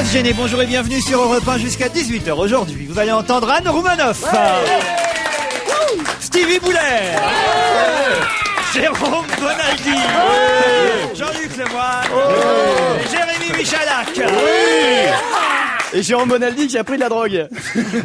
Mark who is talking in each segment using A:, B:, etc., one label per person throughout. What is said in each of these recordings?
A: pas se gêner, bonjour et bienvenue sur Europe 1 jusqu'à 18h. Aujourd'hui, vous allez entendre Anne Roumanoff, Stevie Boulet, Jérôme Bonaldi, Jean-Luc Lemoyne, et Jérémy Michalak.
B: Et Jérôme Bonaldi qui a pris de la drogue.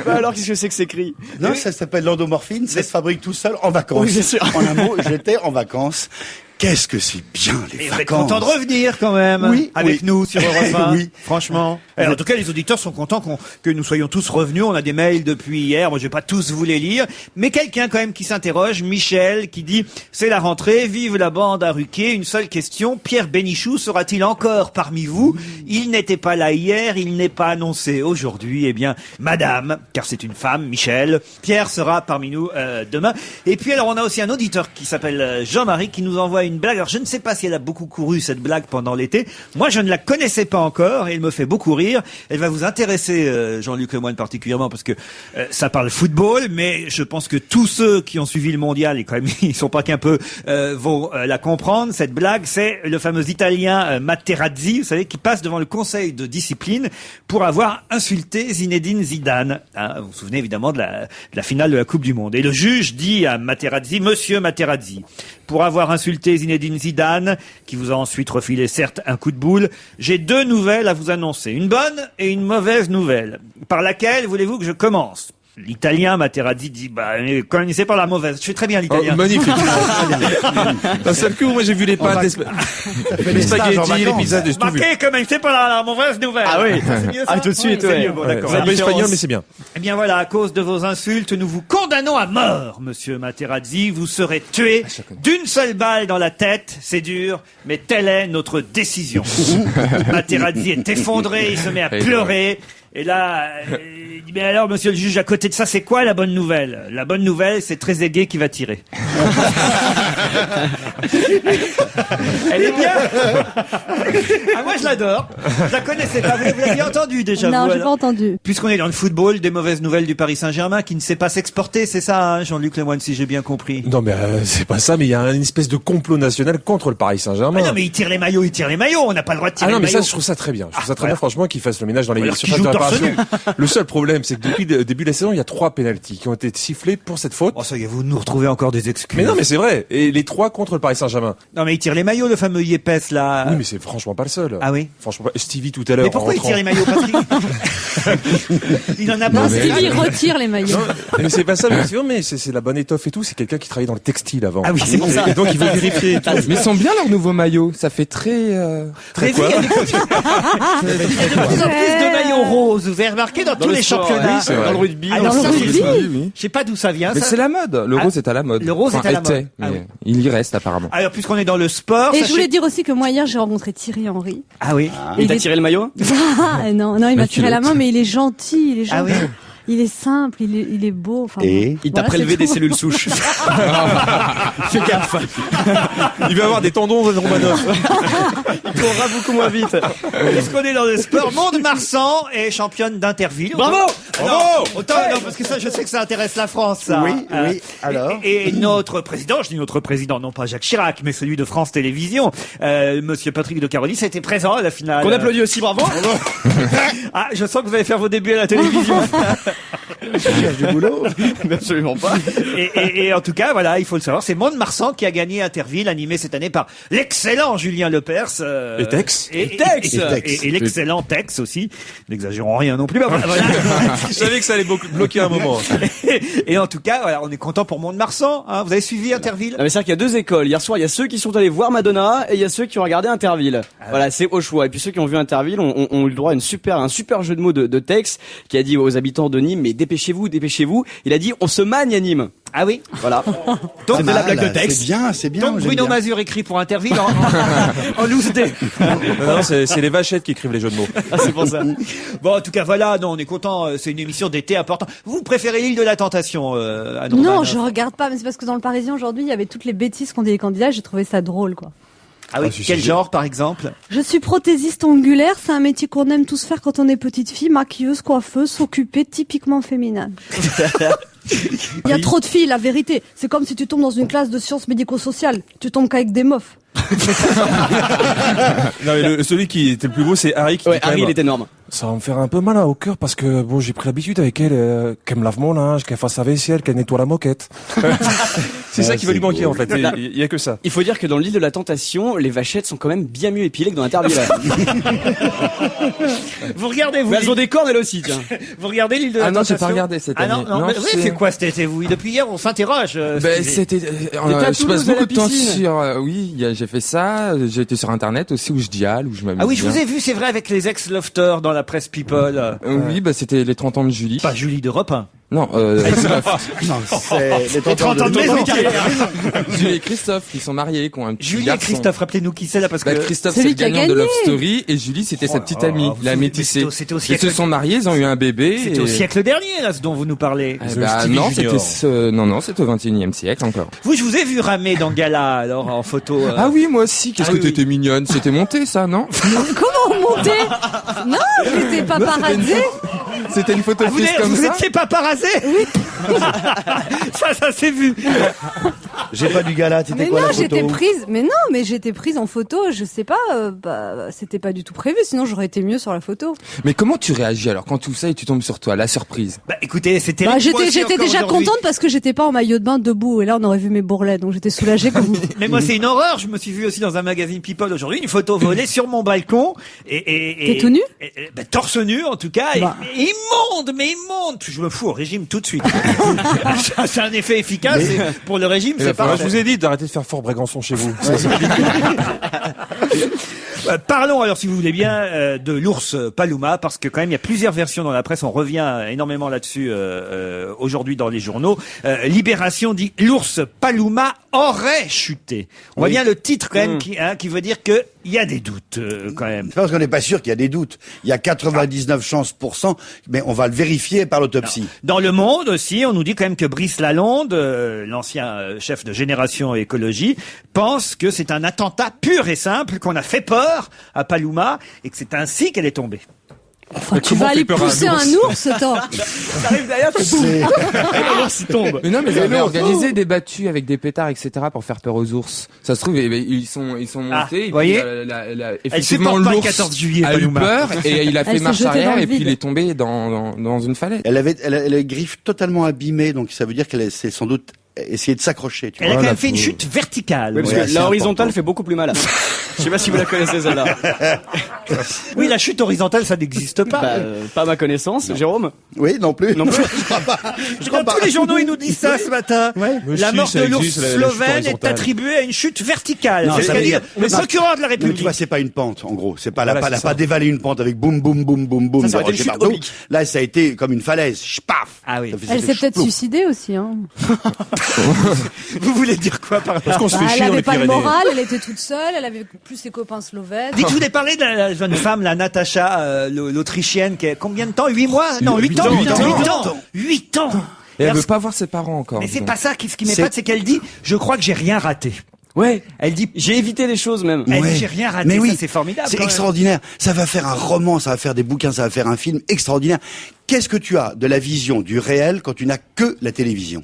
B: Alors qu'est-ce que c'est que ces cris?
C: Non, ça s'appelle l'endomorphine, ça se fabrique tout seul en vacances.
B: Oui, bien sûr.
C: En un mot, j'étais en vacances. Qu'est-ce que c'est bien les
A: Et vous êtes
C: vacances.
A: content de revenir quand même,
C: Oui,
A: avec
C: oui.
A: nous sur Europe 1.
C: Oui.
A: Franchement. Alors, en tout cas, les auditeurs sont contents que nous soyons tous revenus. On a des mails depuis hier. Moi, je vais pas tous vous les lire, mais quelqu'un quand même qui s'interroge, Michel, qui dit c'est la rentrée, vive la bande à Ruquier. Une seule question, Pierre Bénichou sera-t-il encore parmi vous? Il n'était pas là hier, il n'est pas annoncé aujourd'hui. Eh bien, madame, car c'est une femme, Michel, Pierre sera parmi nous demain. Et puis alors, on a aussi un auditeur qui s'appelle Jean-Marie qui nous envoie une blague. Alors, je ne sais pas si elle a beaucoup couru cette blague pendant l'été. Moi, je ne la connaissais pas encore et elle me fait beaucoup rire. Elle va vous intéresser, Jean-Luc Lemoyne particulièrement, parce que ça parle football, mais je pense que tous ceux qui ont suivi le mondial, et quand même ils sont pas qu'un peu, vont la comprendre. Cette blague, c'est le fameux Italien Materazzi, vous savez, qui passe devant le conseil de discipline pour avoir insulté Zinedine Zidane. Hein, vous vous souvenez évidemment de la finale de la Coupe du Monde. Et le juge dit à Materazzi, Monsieur Materazzi, pour avoir insulté Zinedine Zidane, qui vous a ensuite refilé certes un coup de boule, j'ai deux nouvelles à vous annoncer. Une bonne et une mauvaise nouvelle. Par laquelle voulez-vous que je commence? L'italien Materazzi dit, commencez par la mauvaise. Je fais très bien l'italien.
D: Oh, magnifique. D'un seul coup, moi j'ai vu les pâtes, les spaghettis, les pizzas, j'ai tout vu.
A: Marquez, commencez par la mauvaise nouvelle.
B: Ah oui.
A: C'est mieux, ça?
B: Ah, tout de suite,
A: C'est
B: ouais.
A: mieux, bon, d'accord.
D: C'est un peu espagnol, mais c'est bien.
A: Eh bien voilà, à cause de vos insultes, nous vous condamnons à mort, monsieur Materazzi. Vous serez tué d'une seule balle dans la tête. C'est dur, mais telle est notre décision. Materazzi est effondré, il se met à pleurer. Et là, il dit, mais alors, monsieur le juge, à côté de ça, c'est quoi la bonne nouvelle? La bonne nouvelle, c'est Trezeguet qui va tirer. Elle est bien. Ah, moi, je l'adore. Je la connaissais pas. Vous l'aviez entendu déjà?
E: Non,
A: vous,
E: j'ai
A: alors
E: pas entendu.
A: Puisqu'on est dans le football, des mauvaises nouvelles du Paris Saint-Germain qui ne sait pas s'exporter, c'est ça, hein, Jean-Luc Lemoyne, si j'ai bien compris.
D: Non, mais c'est pas ça, mais il y a une espèce de complot national contre le Paris Saint-Germain.
A: Ah non, mais il tire les maillots. On n'a pas le droit de tirer
D: Ah non,
A: les
D: mais
A: maillots.
D: ça, je trouve ça très bien. Je trouve ça très bien, franchement, qu'ils fassent le ménage dans les
A: Alors qu'ils
D: surfaces
A: jouent
D: de
A: torse
D: réparation.
A: nu.
D: Le seul problème, c'est que depuis le début de la saison, il y a 3 pénaltys qui ont été sifflés pour cette faute.
A: Oh, ça y est, vous nous retrouvez encore des excuses.
D: Mais non, mais c'est vrai. Et les 3 contre le Paris Saint-Germain.
A: Non, mais il tire les maillots, le fameux Yepes, là.
D: Oui, mais c'est franchement pas le seul.
A: Ah oui?
D: Franchement, Stevie tout à l'heure.
A: Mais pourquoi
D: en
A: il tire les
D: rentrant.
A: maillots? Parce qu'il il en a pas.
E: Non, Stevie retire les maillots.
D: Mais c'est pas ça, mais c'est la bonne étoffe et tout. C'est quelqu'un qui travaillait dans le textile avant.
A: Ah oui, c'est pour ça.
D: Et donc il veut vérifier et tout.
F: Mais ils sont bien leurs nouveaux maillots. Ça fait très.
A: Très vite, il y a de plus en plus de maillots roses. Vous avez remarqué dans tous
B: le
A: les
B: sport,
A: championnats.
B: oui, c'est vrai. Dans le rugby.
A: Ah,
E: Dans le
A: ça,
E: rugby.
A: je sais pas d'où ça vient.
F: Mais
A: ça.
F: c'est la mode. Le
A: Ah,
F: rose est à la mode.
A: le rose est à la mode.
F: était,
A: Ah
F: mais
A: oui.
F: il y reste apparemment.
A: Alors, puisqu'on est dans le sport.
E: Et
A: sachez-
E: je voulais dire aussi que moi hier j'ai rencontré Thierry Henry.
A: Ah oui.
B: Il t'a tiré le maillot?
E: Ah, non, il m'a tiré la main, mais il est gentil, il est
A: Ah
E: gentil.
A: oui.
E: Il est simple, il est beau. Enfin,
C: Et
E: bon.
B: Il t'a
E: Voilà,
B: prélevé
E: c'est
B: des
E: tout.
B: cellules souches. Fais gaffe.
D: Il va avoir des tendons Romanov.
B: Il courra beaucoup moins vite.
A: Puisqu'on est dans le sport, Mont-de-Marsan est championne d'Interville.
B: Bravo!
A: Autant, non, parce que ça, je sais que ça intéresse la France, ça.
C: Oui, oui, alors
A: Et notre président, je dis notre président, non pas Jacques Chirac, mais celui de France Télévisions, monsieur Patrick de Carolis, a été présent à la finale.
B: Qu'on applaudit aussi, bravo.
A: Ah, je sens que vous allez faire vos débuts à la télévision.
C: je cherche du boulot.
B: Mais absolument pas.
A: Et en tout cas, voilà, il faut le savoir, c'est Mont-de-Marsan qui a gagné Interville, animé cette année par l'excellent Julien Lepers.
D: Et Tex.
A: Et
B: Tex.
A: Et l'excellent Tex aussi. N'exagérons rien non plus. Mais voilà.
D: Je savais que ça allait bloquer un moment.
A: Et en tout cas, voilà, on est content pour Mont-de-Marsan. Hein. Vous avez suivi Interville?
B: Non, mais c'est-à-dire qu'il y a 2 écoles. Hier soir, il y a ceux qui sont allés voir Madonna et il y a ceux qui ont regardé Interville. Voilà, c'est au choix. Et puis ceux qui ont vu Interville ont eu le droit à un super jeu de mots de Tex qui a dit aux habitants de Nîmes, mais dépêchez-vous. Il a dit, on se magne à Nîmes.
A: Ah oui.
B: Voilà.
A: Donc,
B: C'était la blague de Tex.
C: C'est bien.
A: Donc
C: j'aime
A: Bruno
C: bien.
A: Mazur écrit pour Interville en loose day.
D: Non, c'est les vachettes qui écrivent les jeux de mots.
B: Ah, c'est pour ça.
A: Bon, en tout cas, voilà, non, on est content. C'est une émission d'été importante. Vous préférez l'île de la Tentation, Anne
E: Non,
A: Romanoff?
E: je regarde pas, mais c'est parce que dans le Parisien aujourd'hui, il y avait toutes les bêtises qu'ont dit les candidats, j'ai trouvé ça drôle, quoi.
A: Ah oui,
D: Ah, si,
A: quel
D: si.
A: genre, par exemple?
E: Je suis prothésiste ongulaire, c'est un métier qu'on aime tous faire quand on est petite fille, maquilleuse, coiffeuse, s'occuper, typiquement féminin. Il y a trop de filles, la vérité. C'est comme si tu tombes dans une classe de sciences médico-sociales. Tu tombes qu'avec des meufs.
D: Non, mais celui qui était le plus beau, c'est Harry. Qui
B: Ouais,
D: dit quand
B: Harry,
D: même,
B: il est énorme.
D: Ça va me faire un peu mal au cœur parce que bon, j'ai pris l'habitude avec elle, qu'elle me lave mon linge, qu'elle fasse sa vaisselle, qu'elle nettoie la moquette. C'est ça qui va lui manquer
C: beau.
D: en fait. Il y a que ça.
B: Il faut dire que dans l'île de la Tentation, les vachettes sont quand même bien mieux épilées que dans Interville.
A: Vous regardez, vous.
B: Mais elles ont des cornes, elles aussi, tiens.
A: Vous regardez l'île de la
F: Ah non, j'ai
A: Tentation
F: pas regardé cette
A: Ah
F: année.
A: non, non, mais oui, c'est quoi cet été, vous? Depuis hier, on s'interroge.
F: Ben, c'était,
B: à
F: je
B: Toulouse,
F: passe
B: à la
F: beaucoup de temps
B: piscine.
F: sur, j'ai fait ça, j'ai été sur internet aussi où je diale, où je m'amuse
A: Ah oui, je
F: bien.
A: vous ai vu, c'est vrai, avec les ex-lofters dans la presse People.
F: Oui, bah, c'était les 30 ans de Julie.
A: Pas Julie d'Europe 1.
F: Non,
C: Non, c'est les
A: 30 ans de maison.
F: Julie et Christophe, qui sont mariés, qui ont un petit
A: Julie et
F: garçon.
A: Christophe, rappelez-nous qui c'est là, parce que...
F: Bah, Christophe, c'est
E: Celui
F: le
E: qui a
F: gagnant de
E: gagné.
F: Love Story, et Julie, c'était sa petite amie,
A: vous
F: la
A: souvenez,
F: métissée.
A: c'était au
F: Ils
A: siècle-
F: se sont mariés, ils ont eu un bébé.
A: C'était au siècle dernier, là, ce dont vous nous parlez.
F: Eh bah, non, non, c'était au 21e siècle encore.
A: Vous, je vous ai vu ramer dans Gala, alors, en photo.
F: Ah oui, moi aussi, qu'est-ce
A: Ah
F: que
A: oui,
F: t'étais mignonne. C'était monté, ça, non?
E: Comment monter? Non, j'étais pas paradée.
F: C'était une photo
A: Ah, vous
F: prise comme
A: vous
F: ça?
A: étiez pas parasé? Oui. ça s'est vu.
C: J'ai pas du gala,
E: Mais
C: c'était quoi
E: non,
C: la photo?
E: j'étais prise en photo, je sais pas, c'était pas du tout prévu, sinon j'aurais été mieux sur la photo.
F: Mais comment tu réagis alors quand tout ça et tu tombes sur toi, la surprise?
A: Bah, écoutez, c'était...
E: Bah, j'étais déjà contente parce que j'étais pas en maillot de bain debout, et là on aurait vu mes bourrelets, donc j'étais soulagée comme vous.
A: Mais moi, c'est une horreur. Je me suis vu aussi dans un magazine People aujourd'hui, une photo volée sur mon balcon.
E: T'es tout nu?
A: Bah, torse nu, en tout cas.
E: Bah.
A: Et immonde, mais immonde. Je me fous au régime tout de suite. C'est un effet efficace. Et pour le régime, c'est
D: Moi,
A: pas...
D: je vous ai dit d'arrêter de faire Fort Brégançon chez vous.
A: Parlons alors, si vous voulez bien, de l'ours Paluma, parce que quand même il y a plusieurs versions dans la presse. On revient énormément là-dessus aujourd'hui dans les journaux. Libération dit l'ours Paluma aurait chuté. On voit bien le titre quand même qui veut dire que il y a des doutes quand même.
C: C'est parce qu'on n'est pas sûr qu'il y a des doutes. Il y a 99 chances pour cent, mais on va le vérifier par l'autopsie.
A: Dans Le Monde aussi, on nous dit quand même que Brice Lalonde, l'ancien chef de Génération Écologie, pense que c'est un attentat pur et simple, qu'on a fait peur à Paluma et que c'est ainsi qu'elle est tombée.
E: Enfin, tu
D: comment
E: vas
D: on
E: aller
D: fait peur à un
E: pousser un ours, toi.
A: Ça arrive derrière, l'ours il tombe.
F: Mais non, mais ils avaient organisé des battues avec des pétards, etc. pour faire peur aux ours. Ça se trouve, ils sont montés. Et
A: voyez,
F: effectivement,
A: supporte pas le
F: l'ours
A: 14 juillet,
F: a eu
A: Paluma.
F: peur et il a
E: Elle
F: fait
E: s'est
F: marche
E: jetée
F: arrière
E: dans le
F: et puis
E: vide.
F: il est tombé dans une falaise.
C: Elle avait les griffes totalement abîmées, donc ça veut dire qu'elle s'est sans doute essayé de s'accrocher. Tu
A: Elle a
C: vois.
A: quand même fait une chute verticale.
B: Oui, parce
C: Ouais,
B: que
C: c'est
B: la horizontale
C: important.
B: fait beaucoup plus mal. Je sais pas si vous la connaissez celle-là.
A: Oui, la chute horizontale, ça n'existe pas.
B: Bah, pas à ma connaissance, Jérôme.
C: Oui, non plus.
B: Non plus.
C: Je crois pas. Je crois
A: Dans
C: pas.
A: tous les journaux, ils nous disent ça ce matin.
C: Ouais.
A: La
D: si,
A: mort
D: ça
A: de l'ours
D: existe, la chute
A: slovène est
D: horizontale.
A: attribuée à une chute verticale.
C: Non,
A: C'est ce
C: ça
A: qu'a
C: veut
A: dit
C: dire-
A: le procureur de la
C: Mais
A: République.
C: tu vois, c'est pas une pente, en gros. C'est pas,
D: Voilà,
C: elle a
D: c'est
C: pas
D: ça.
C: dévalé une pente avec boum, boum, boum, boum, boum,
B: Ça
C: des
B: aurait été
C: rochers
B: une chute
C: partout.
B: oblique.
C: Là, ça a été comme une falaise. Paf!
A: Ah oui.
C: Ça fait-
E: Elle
C: ça
E: s'est
C: fait
E: peut-être
C: plouf.
E: suicidée aussi, hein.
A: Vous voulez dire quoi par là?
D: Parce qu'on se
E: Bah,
D: fait
E: elle
D: chier dans
E: avait
D: les
E: pas le
D: Pyrénées.
E: moral, elle était toute seule, elle avait plus ses copains slovènes.
A: Dites, je voulais parler de la jeune femme, la Natacha, l'Autrichienne, qui a combien de temps? 8 mois? Non, 8 ans.
C: 8 ans.
A: 8 ans. 8 ans.
F: Et elle
A: Alors,
F: veut pas voir ses parents encore.
A: mais c'est
F: donc.
A: pas ça ce qui m'épate, c'est qu'elle dit, je crois que j'ai rien raté.
B: Ouais.
A: Elle dit,
B: J'ai évité des choses même.
A: elle
C: Ouais.
A: dit, j'ai rien raté.
C: Mais oui,
A: Ça, c'est formidable.
C: C'est
A: quand même.
C: extraordinaire. Ça va faire un roman, ça va faire des bouquins, ça va faire un film extraordinaire. Qu'est-ce que tu as de la vision du réel quand tu n'as que la télévision?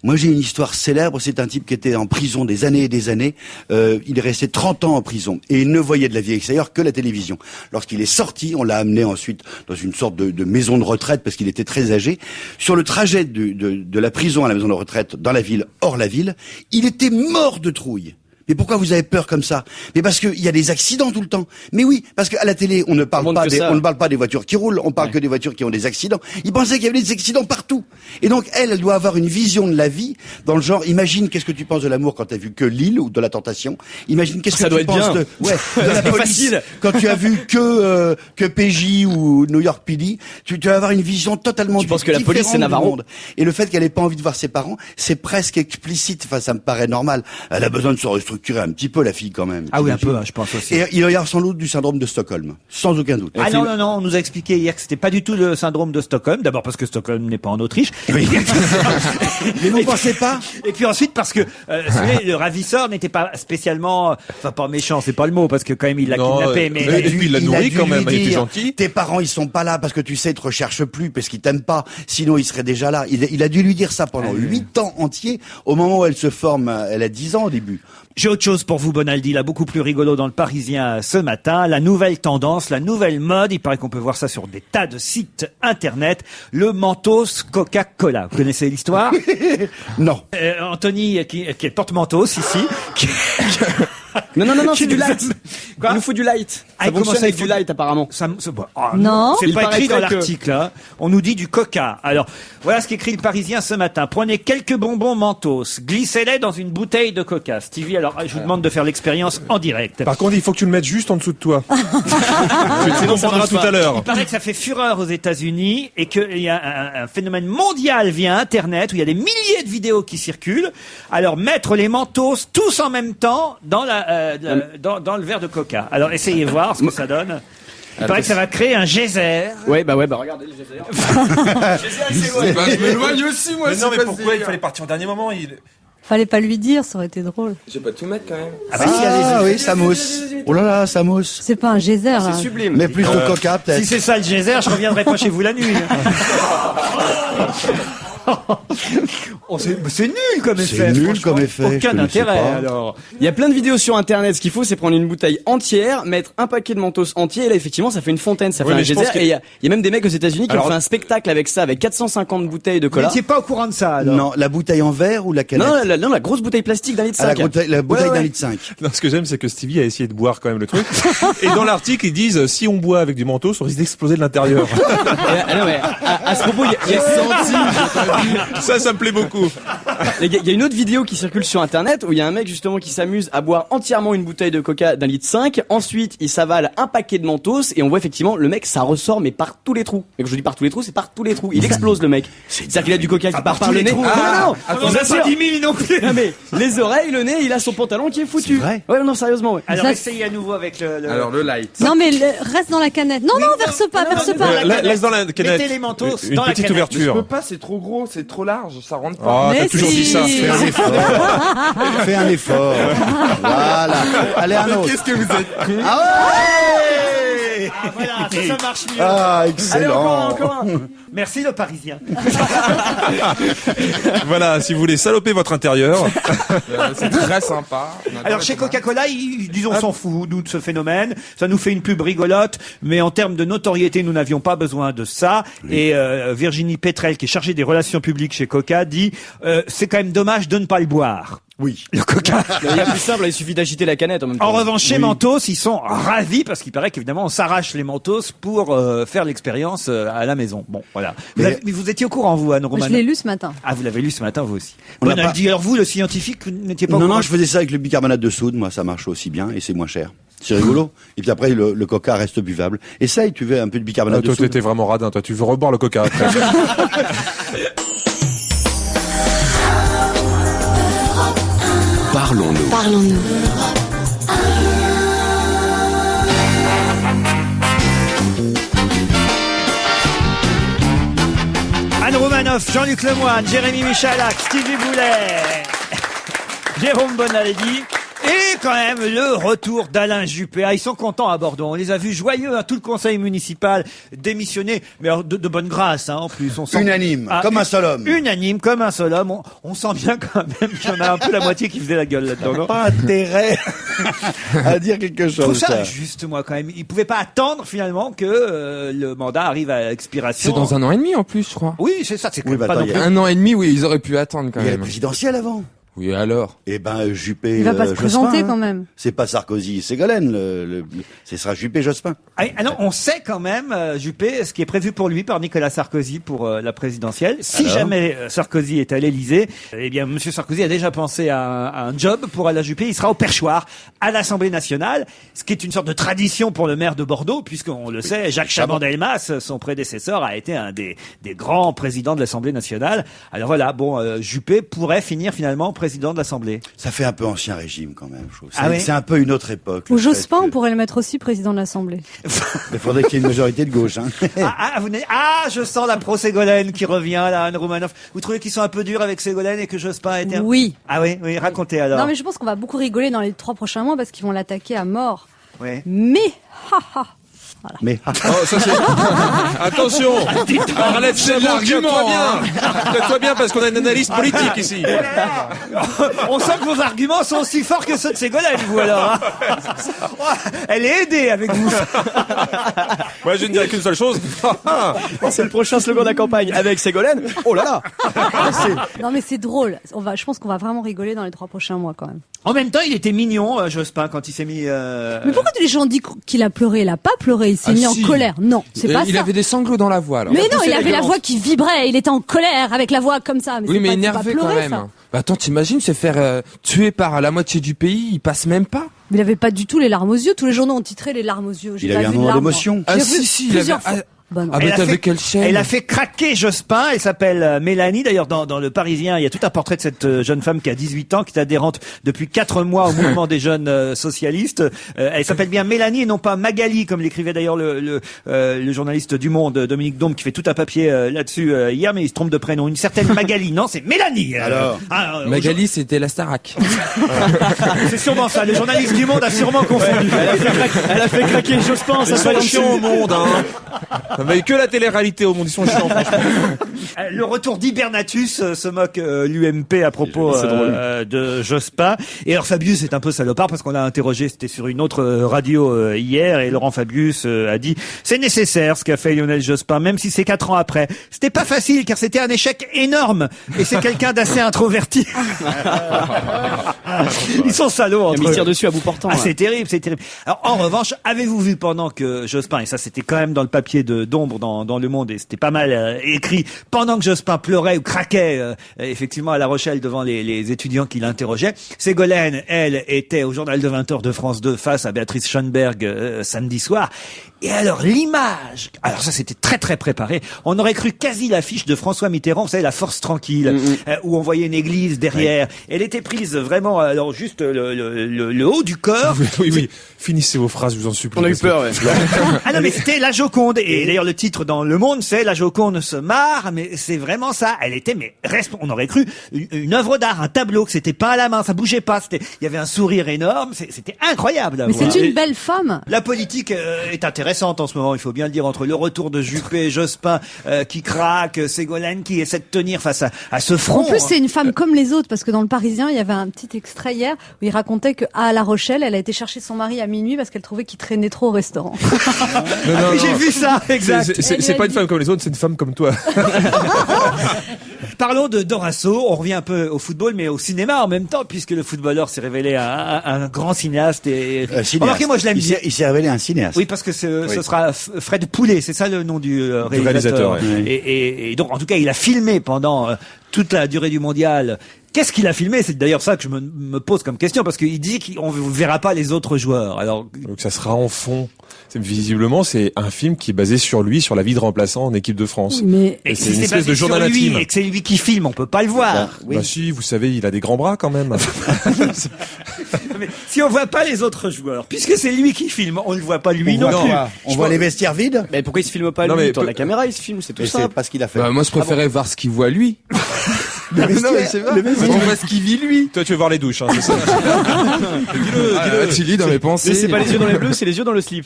C: Moi, j'ai une histoire célèbre. C'est un type qui était en prison des années et des années. Il est resté 30 ans en prison et il ne voyait de la vie extérieure que la télévision. Lorsqu'il est sorti, on l'a amené ensuite dans une sorte de maison de retraite parce qu'il était très âgé. Sur le trajet de la prison à la maison de retraite dans la ville, hors la ville, il était mort de trouille. Mais pourquoi vous avez peur comme ça? Mais parce qu'il y a des accidents tout le temps. Mais oui, parce qu'à la télé, on ne parle
B: montre que ça.
C: on ne parle pas des voitures qui roulent, on parle que des voitures qui ont des accidents. Il pensait qu'il y avait des accidents partout. Et donc, elle doit avoir une vision de la vie dans le genre, imagine qu'est-ce que tu penses de l'amour quand tu as vu que L'Île ou de la tentation. Imagine qu'est-ce
B: Ça
C: que
B: doit
C: tu
B: être
C: penses
B: bien.
C: de la
B: C'est
C: police
B: facile.
C: quand tu as vu que PJ ou New York PD. Tu vas avoir une vision totalement
B: Tu penses que la police, c'est
C: différente du
B: Navarro?
C: monde. Et le fait qu'elle ait pas envie de voir ses parents, c'est presque explicite. Enfin, ça me paraît normal. Elle a besoin de se restructurer un petit peu, la fille, quand même.
A: Ah oui, un peu, hein, je pense aussi.
C: Et il y a sans doute du syndrome de Stockholm. Sans aucun doute.
A: Ah non, on nous a expliqué hier que c'était pas du tout le syndrome de Stockholm. D'abord parce que Stockholm n'est pas en Autriche.
C: Mais vous pensez pas?
A: Et puis ensuite parce que vous savez, le ravisseur n'était pas spécialement, enfin pas méchant, c'est pas le mot, parce que quand même il l'a
D: Non,
A: kidnappé, mais
D: et puis il l'a
C: a
D: nourri
C: dû
D: quand
C: lui
D: même, il était
C: dire,
D: gentil.
C: Tes parents, ils sont pas là parce que tu sais, ils te recherchent plus, parce qu'ils t'aiment pas. Sinon, ils seraient déjà là. Il a dû lui dire ça pendant 8 ans entiers. Au moment où elle se forme, elle a 10 ans au début.
A: J'ai autre chose pour vous, Bonaldi, là, beaucoup plus rigolo dans le Parisien ce matin. La nouvelle tendance, la nouvelle mode, il paraît qu'on peut voir ça sur des tas de sites internet. Le Mentos Coca-Cola. Vous connaissez l'histoire?
C: Non.
A: Anthony, qui est le porte-Mentos ici.
B: Non,
A: Qui
B: c'est du
A: nous
B: light.
A: Quoi
B: Il nous faut du light.
A: Ah,
B: Ça
A: comment
B: fonctionne
A: ça,
B: avec
A: il faut
B: du light, apparemment.
E: Non.
A: C'est
B: Il
A: pas écrit dans
B: paraîtrait que-
A: l'article, hein. On nous dit du coca. Alors, voilà ce qu'écrit le Parisien ce matin. Prenez quelques bonbons Mentos, glissez-les dans une bouteille de coca. Stevie, alors, je vous demande de faire l'expérience en direct.
D: Par contre, il faut que tu le mettes juste en dessous de toi. Sinon, on
B: ça
D: prendra
B: marche
D: tout
B: pas.
D: à l'heure.
A: Il paraît que ça fait fureur aux États-Unis et qu'il y a un phénomène mondial via Internet où il y a des milliers de vidéos qui circulent. Alors, mettre les Mentos tous en même temps dans dans le verre de coca. Alors, essayez voir ce que ça donne. Il paraît que ça va créer un geyser.
B: Ouais, bah regardez le geyser.
F: Je m'éloigne aussi, moi.
D: Mais non,
F: c'est
D: mais
F: pas
D: pourquoi
F: ce
D: il fallait partir au dernier moment?
E: Fallait pas lui dire, ça aurait été drôle.
F: Je vais pas tout mettre quand même.
A: Ah, bah, si, allez-y.
C: Ah oui, ça mousse. Oh là là, ça mousse.
E: C'est pas un geyser, là.
B: C'est sublime.
C: Mais plus de coca,
A: Si
C: peut-être.
A: c'est ça le geyser, je reviendrai pas chez vous la nuit. Oh, c'est nul comme effet.
C: C'est nul
A: franchement.
C: comme effet, je
A: Aucun
C: connaissais
A: intérêt.
C: pas.
A: Alors,
B: Il y a plein de vidéos sur internet. Ce qu'il faut, c'est prendre une bouteille entière, mettre un paquet de Mentos entier, et là, effectivement, ça fait une fontaine, ça
D: Oui,
B: fait un
D: mais je
B: geyser.
D: pense que-
B: Et il y a même des mecs aux États-Unis qui
D: Alors-
B: ont fait un spectacle avec ça, avec 450 bouteilles de
A: vous
B: cola.
A: n'étiez pas au courant de ça, alors.
C: Non, la bouteille en verre ou la canette?
B: Non, la grosse bouteille plastique d'un litre
C: Ah,
B: 5.
C: la bouteille
B: Ouais,
C: d'un
B: ouais.
C: litre 5.
D: Non, ce que j'aime, c'est que Stevie a essayé de boire quand même le truc. Et dans l'article, ils disent, si on boit avec du Mentos, on risque d'exploser de l'intérieur.
B: Non, mais à ce propos, il y a
D: Ça me plaît beaucoup.
B: Il y a une autre vidéo qui circule sur internet où il y a un mec justement qui s'amuse à boire entièrement une bouteille de coca d'un litre 5. Ensuite, il s'avale un paquet de Mentos et on voit effectivement le mec, ça ressort mais par tous les trous. Et quand je dis par tous les trous, c'est par tous les trous. Il explose le mec. C'est-à-dire qu'il a du coca qui part par le nez.
A: trous.
B: Non,
A: On
B: je
A: n'en
B: vous
A: a pas
B: assure.
A: 10 000 non plus.
B: Non mais les oreilles, le nez, il a son pantalon qui est foutu.
C: C'est vrai
B: Ouais, non, sérieusement. Ouais.
A: Alors,
E: Ça,
A: essayez à nouveau avec le...
F: Alors, le light.
E: Non, mais reste dans la canette. Non, verse pas, verse pas.
D: Laisse dans la canette.
A: Mettez les Mentos
D: Une
A: dans la
D: petite
A: canette.
F: Je
D: ouverture.
F: peux pas, c'est trop gros, c'est trop large, ça rentre pas.
D: Oh, t'as
E: Mais
D: toujours dit
E: si.
D: ça.
C: Fais un effort. Fais un effort. Voilà. Allez, un autre.
F: Qu'est-ce que vous êtes con.
C: Ah
A: Ah, voilà, ça marche mieux.
C: Ah,
B: Allez,
C: excellent.
B: encore un.
A: Merci le Parisien.
D: Voilà, si vous voulez saloper votre intérieur.
F: C'est très sympa.
A: Alors chez Coca-Cola, disons, on s'en fout, nous, de ce phénomène. Ça nous fait une pub rigolote, mais en termes de notoriété, nous n'avions pas besoin de ça. Et Virginie Petrel, qui est chargée des relations publiques chez Coca, dit c'est quand même dommage de ne pas le boire.
C: Oui.
A: Le Coca.
B: Il y a plus simple, il suffit d'agiter la canette en même temps.
A: En revanche, chez Mentos, ils sont ravis parce qu'il paraît qu'évidemment, on s'arrache les Mentos pour faire l'expérience à la maison. Bon, voilà.
C: Mais-
A: Mais vous étiez au courant, vous, Anne
E: Je
A: Romano?
E: l'ai lu ce matin.
A: Ah, vous l'avez lu ce matin, vous aussi.
C: On n'a
A: Bon,
C: pas-
A: dit, alors vous, le scientifique, vous n'étiez pas au
C: Non,
A: courant?
C: non, je faisais ça avec le bicarbonate de soude. Moi, ça marche aussi bien et c'est moins cher. C'est rigolo. Et puis après, le coca reste buvable. Essaye, tu veux un peu de bicarbonate de
D: Toi,
C: soude.
D: t'étais vraiment radin. Toi, tu veux reboire le coca après.
G: Parlons-nous.
A: Anne Romanoff, Jean-Luc Lemoyne, Jérémy Michalak, Stevie Boulet, Jérôme Bonaldi. Et quand même le retour d'Alain Juppé. Ah, ils sont contents à Bordeaux. On les a vus joyeux, hein, tout le conseil municipal démissionné, mais alors de bonne grâce, hein, en plus. On sent...
C: Unanime,
A: Ah,
C: comme un seul homme.
A: Unanime, comme un seul homme. On sent bien quand même qu'il y en a un peu la moitié qui faisait la gueule là-dedans, non?
C: Pas intérêt à dire quelque
A: Je trouve
C: chose.
A: ça
C: ça.
A: injuste, moi, quand même. Ils pouvaient pas attendre, finalement, que le mandat arrive à expiration.
F: C'est dans 1 an et demi en plus, je crois.
A: Oui, c'est ça. C'est quand
C: Oui,
A: même
C: bah,
A: pas
C: attends,
A: non
C: il y
A: plus...
C: a-
F: 1 an et demi, oui, ils auraient pu attendre quand
C: Il y a la
F: même.
C: présidentielle avant.
F: Oui, alors.
C: Eh ben, Juppé.
E: Il va pas se
C: Jospin,
E: présenter
C: hein.
E: quand même.
C: C'est pas Sarkozy, Ségolène. Ce sera Juppé-Jospin.
A: Ah non, on sait quand même, Juppé, ce qui est prévu pour lui par Nicolas Sarkozy pour la présidentielle. Si
C: Alors
A: jamais Sarkozy est à l'Élysée, eh bien, Monsieur Sarkozy a déjà pensé à un job pour Alain Juppé. Il sera au perchoir à l'Assemblée nationale, ce qui est une sorte de tradition pour le maire de Bordeaux, puisqu'on le sait, Jacques Chaban-Delmas, son prédécesseur, a été un des grands présidents de l'Assemblée nationale. Alors voilà, bon, Juppé pourrait finir finalement président de l'Assemblée.
C: Ça fait un peu ancien régime quand même, je trouve.
A: Ah oui
C: C'est un peu une autre époque.
E: Ou
C: le fait
E: Jospin,
C: que-
E: on pourrait le mettre aussi président de l'Assemblée.
C: Il faudrait qu'il y ait une majorité de gauche. Hein.
A: Je sens la pro-Ségolène qui revient, là, Anne Romanoff. Vous trouvez qu'ils sont un peu durs avec Ségolène et que Jospin a été un...
E: Oui.
A: Ah oui, racontez alors.
E: Non, mais je pense qu'on va beaucoup rigoler dans les 3 prochains mois parce qu'ils vont l'attaquer à mort.
A: Oui.
E: Mais, haha,
C: Mais
G: Oh, ça c'est... Attention, Arlette, c'est de l'argument. Tiens-toi bien parce qu'on a une analyse politique ici.
A: On sent que vos arguments sont aussi forts que ceux de Ségolène, vous alors. Elle est aidée avec vous.
G: Moi, je ne dirais qu'une seule chose.
B: C'est le prochain slogan de la campagne avec Ségolène. Oh là là.
E: Non mais c'est drôle. Je pense qu'on va vraiment rigoler dans les 3 prochains mois quand même.
A: En même temps, il était mignon, Jospin, quand il s'est mis...
E: Mais pourquoi les gens disent qu'il a pleuré? Il a pas pleuré, il s'est mis en
F: si.
E: colère. Non, c'est pas
F: Il
E: ça.
F: avait des sanglots dans la voix, alors.
E: Mais non, il
F: poussé
E: avait
F: les
E: la
F: violences.
E: voix qui vibrait, il était en colère avec la voix comme ça. Mais
F: Oui,
E: c'est
F: mais
E: pas,
F: énervé
E: c'est pas
F: quand
E: pleurer,
F: même.
E: ça.
F: Bah attends, t'imagines se faire tuer par la moitié du pays, il passe même pas.
E: Mais il avait pas du tout les larmes aux yeux. Tous les journaux ont titré les larmes aux yeux. J'ai
C: il
E: pas
C: avait un
E: vu de
C: moment
E: larmes,
C: d'émotion.
E: moi.
F: Ah
E: J'ai
F: si,
E: vu
F: si, il
E: plusieurs
F: avait...
E: fois. Bah non.
F: Ah bah
A: Elle a
F: t'avais
A: fait-
F: quelle chaîne?
A: Elle a fait craquer Jospin. Elle s'appelle Mélanie. D'ailleurs, dans Le Parisien, il y a tout un portrait de cette jeune femme qui a 18 ans, qui est adhérente depuis 4 mois au mouvement des jeunes socialistes. Elle s'appelle bien Mélanie et non pas Magali, comme l'écrivait d'ailleurs le journaliste du Monde, Dominique Dombe, qui fait tout un papier là-dessus hier, mais il se trompe de prénom. Une certaine Magali. Non, c'est Mélanie.
F: Magali, c'était la Starac.
A: C'est sûrement ça. Le journaliste du Monde a sûrement confondu.
B: Elle a fait craquer Jospin.
G: Ils sont chiants au monde, hein. Ça va que la télé-réalité au monde, ils sont chiants, franchement.
A: Le retour d'Hibernatus se moque l'UMP à propos de Jospin. Et alors Fabius est un peu salopard parce qu'on l'a interrogé, c'était sur une autre radio hier, et Laurent Fabius a dit c'est nécessaire ce qu'a fait Lionel Jospin, même si c'est 4 ans après. C'était pas facile car c'était un échec énorme et c'est quelqu'un d'assez introverti. Ils sont salauds entre
B: Il
A: eux.
B: tire dessus à bout portant.
A: Ah,
B: là.
A: c'est terrible, c'est terrible. Alors, en revanche, avez-vous vu pendant que Jospin, et ça c'était quand même dans le papier d'Ombre dans Le Monde, et c'était pas mal écrit, pendant que Jospin pleurait ou craquait, effectivement, à La Rochelle devant les étudiants qui l'interrogeaient, Ségolène, elle, était au journal de 20h de France 2 face à Béatrice Schoenberg samedi soir. Et alors, l'image, alors ça c'était très très préparé, on aurait cru quasi l'affiche de François Mitterrand, vous savez, La Force tranquille, où on voyait une église derrière. Elle était prise vraiment, alors juste le haut du corps.
G: Oui. Finissez vos phrases, je vous en supplie.
B: On a eu peur, ouais.
A: Ah non, mais c'était la Joconde. Et d'ailleurs, le titre dans Le Monde, c'est La Joconde se marre, mais c'est vraiment ça. Elle était, mais on aurait cru une œuvre d'art, un tableau, que c'était pas à la main, ça bougeait pas. Il y avait un sourire énorme. C'était incroyable à
E: Mais
A: voir.
E: c'est une belle femme.
A: La politique est intéressante en ce moment, il faut bien le dire, entre le retour de Juppé, Jospin qui craque, Ségolène qui essaie de tenir face à ce front.
E: En plus, c'est une femme comme les autres, parce que dans Le Parisien, il y avait un petit extrait hier où il racontait qu'à La Rochelle, elle a été chercher son mari à minuit parce qu'elle trouvait qu'il traînait trop au restaurant.
G: Non,
A: J'ai vu ça, exact.
G: C'est pas une femme comme les autres, c'est une femme comme toi.
A: Parlons de Dorasso, on revient un peu au football, mais au cinéma en même temps, puisque le footballeur s'est révélé un grand cinéaste. Et remarquez, moi je l'aime bien.
C: Il s'est révélé un cinéaste.
A: Oui, parce que ce sera Fred Poulet, c'est ça le nom du réalisateur.
G: ouais.
A: Et donc, en tout cas, il a filmé pendant toute la durée du mondial. Qu'est-ce qu'il a filmé? C'est d'ailleurs ça que je me pose comme question, parce qu'il dit qu'on ne verra pas les autres joueurs. Alors,
G: Donc ça sera en fond. Visiblement, c'est un film qui est basé sur lui, sur la vie de remplaçant en équipe de France.
E: Mais
A: et
G: c'est
A: si
G: une
A: c'est
G: espèce
A: basé
G: de journal
A: sur lui
G: intime.
A: et que c'est lui qui filme, on peut pas le voir. Oui.
G: Bah si, vous savez, il a des grands bras quand même.
A: Mais si on voit pas les autres joueurs, puisque c'est lui qui filme, on ne voit pas lui non plus.
C: On voit les vestiaires vides.
B: Mais pourquoi il se filme pas
G: Non,
B: lui?
G: mais
B: Il tourne
G: peu-
B: la caméra, il se filme, c'est tout
C: Mais c'est
B: simple.
C: pas ce qu'il a fait.
F: Bah, moi, je préférais voir ce qu'il voit lui.
G: Non, mais c'est vrai.
F: On voit ce qu'il vit lui.
G: Toi, tu veux voir les douches, hein, c'est ça.
F: Dis-le. Tu lis dans mes pensées.
B: Mais c'est pas les yeux dans les bleus, c'est les yeux dans le slip.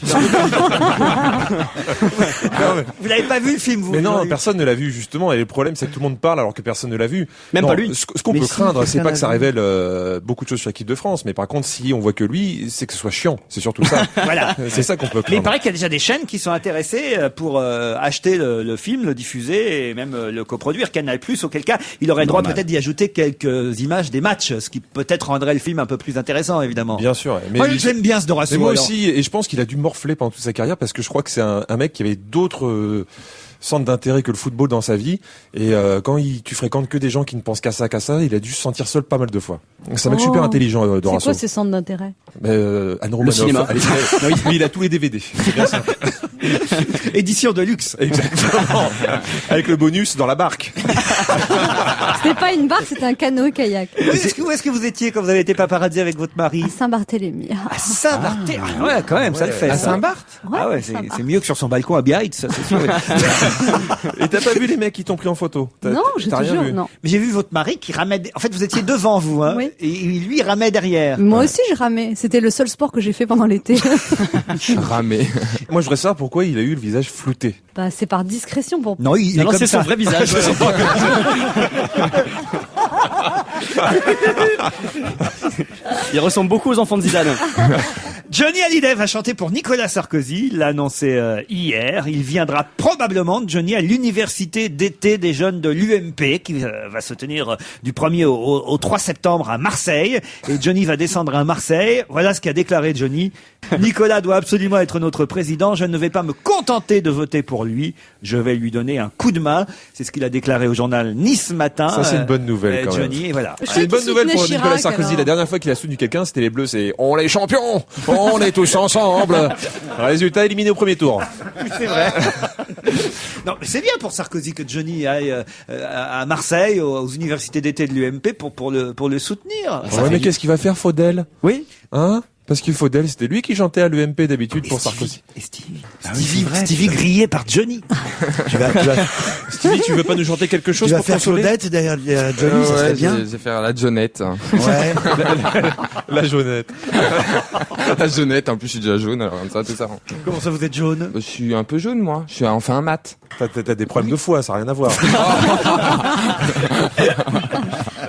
A: Vous n'avez pas vu le film, vous?
G: Mais non,
A: Jean-Luc
G: personne ne l'a vu justement. Et le problème, c'est que tout le monde parle alors que personne ne l'a vu.
B: Même
G: Non,
B: pas lui.
G: Ce qu'on
C: Mais
G: peut
C: si,
G: craindre, c'est
C: quelqu'un
G: pas
C: l'a
G: que ça
C: vu.
G: révèle beaucoup de choses sur l'équipe de France. Mais par contre, si on voit que lui, c'est que ce soit chiant. C'est surtout ça.
A: Voilà.
G: C'est ça qu'on peut
A: Mais il
G: craindre.
A: paraît qu'il y a déjà des chaînes qui sont intéressées pour acheter le film, le diffuser et même le coproduire. Canal+, auquel cas il aurait le droit
C: Normal.
A: peut-être d'y ajouter quelques images des matchs, ce qui peut-être rendrait le film un peu plus intéressant, évidemment.
G: Bien sûr. Mais
A: Moi, j'aime bien ce Dorasso.
G: Mais moi
A: alors.
G: aussi, et je pense qu'il a dû morfler pendant toute sa carrière parce que je crois que c'est un mec qui avait d'autres centres d'intérêt que le football dans sa vie. Et quand tu fréquentes que des gens qui ne pensent qu'à ça, il a dû se sentir seul pas mal de fois. C'est un mec
E: Oh.
G: super intelligent,
E: c'est
G: Dorasso.
E: quoi ces centres d'intérêt?
G: Anne Romanoff.
B: cinéma.
G: Allez, oui, il a tous les DVD. C'est bien ça.
A: Édition de luxe.
G: Exactement. Avec le bonus dans la barque.
E: C'était pas une barque, c'était un canoë-kayak.
A: Où est-ce que vous étiez quand vous avez été paparazzi avec votre mari?
E: À Saint-Barthélemy.
A: À Saint-Barthélemy. Ah ouais, quand même, ça le fait.
F: À
A: ça.
F: Saint-Barth.
A: Ah ouais,
E: sympa.
A: c'est mieux que sur son balcon à Biarritz, ça c'est sûr.
G: Et t'as pas vu les mecs qui t'ont pris en photo?
E: Non, je
G: t'as
E: te
G: rien
E: jure,
G: vu?
E: non.
A: Mais j'ai vu votre mari qui ramait. En fait, vous étiez devant vous, hein.
E: Oui.
A: Et lui il ramait derrière.
E: Moi aussi, je ramais. C'était le seul sport que j'ai fait pendant l'été.
F: Ramé.
G: Moi, je voudrais savoir pourquoi il a eu le visage flouté.
E: Bah, c'est par discrétion pour.
A: Non, il est
B: Non,
A: comme
B: c'est
A: ça.
B: son vrai visage. Il ressemble beaucoup aux enfants de Zidane.
A: Johnny Hallyday va chanter pour Nicolas Sarkozy. Il l'a annoncé hier. Il viendra probablement, Johnny, à l'université d'été des jeunes de l'UMP qui va se tenir du 1er au 3 septembre à Marseille. Et Johnny va descendre à Marseille. Voilà ce qu'a déclaré Johnny. Nicolas doit absolument être notre président. Je ne vais pas me contenter de voter pour lui. Je vais lui donner un coup de main. C'est ce qu'il a déclaré au journal Nice Matin.
G: Ça, c'est une bonne nouvelle, quand même.
A: Johnny, et voilà.
E: Je
G: C'est
E: croyais
G: une bonne
E: qu'il
G: nouvelle pour
E: soutenait
G: Nicolas
E: Chirac,
G: Sarkozy.
E: alors.
G: La dernière fois qu'il a soutenu quelqu'un, c'était les Bleus, c'est on est champions, on est tous ensemble. Résultat, éliminé au premier tour.
A: C'est vrai. Non, mais c'est bien pour Sarkozy que Johnny aille à Marseille, aux universités d'été de l'UMP pour le soutenir.
G: Ouais, mais qu'est-ce qu'il va faire, Faudel?
B: Oui.
G: Hein? Parce que Faudel, c'était lui qui chantait à l'UMP d'habitude pour Sarkozy.
A: Et Stevie,
C: Ah oui, c'est vrai,
A: Stevie grillé par Johnny.
G: Stevie, tu veux pas nous chanter quelque chose
C: Tu vas
G: pour
C: faire
G: consoler?
C: Claudette derrière Johnny, ça serait bien.
F: Je vais faire la Jonette.
C: Ouais.
G: La jaunette.
F: La Jonette, en plus je suis déjà jaune, alors comme ça, tout ça.
A: Comment ça, vous êtes jaune?
F: Je suis un peu jaune, moi. Je suis enfin un mat.
G: T'as des problèmes de foie, ça n'a rien à voir.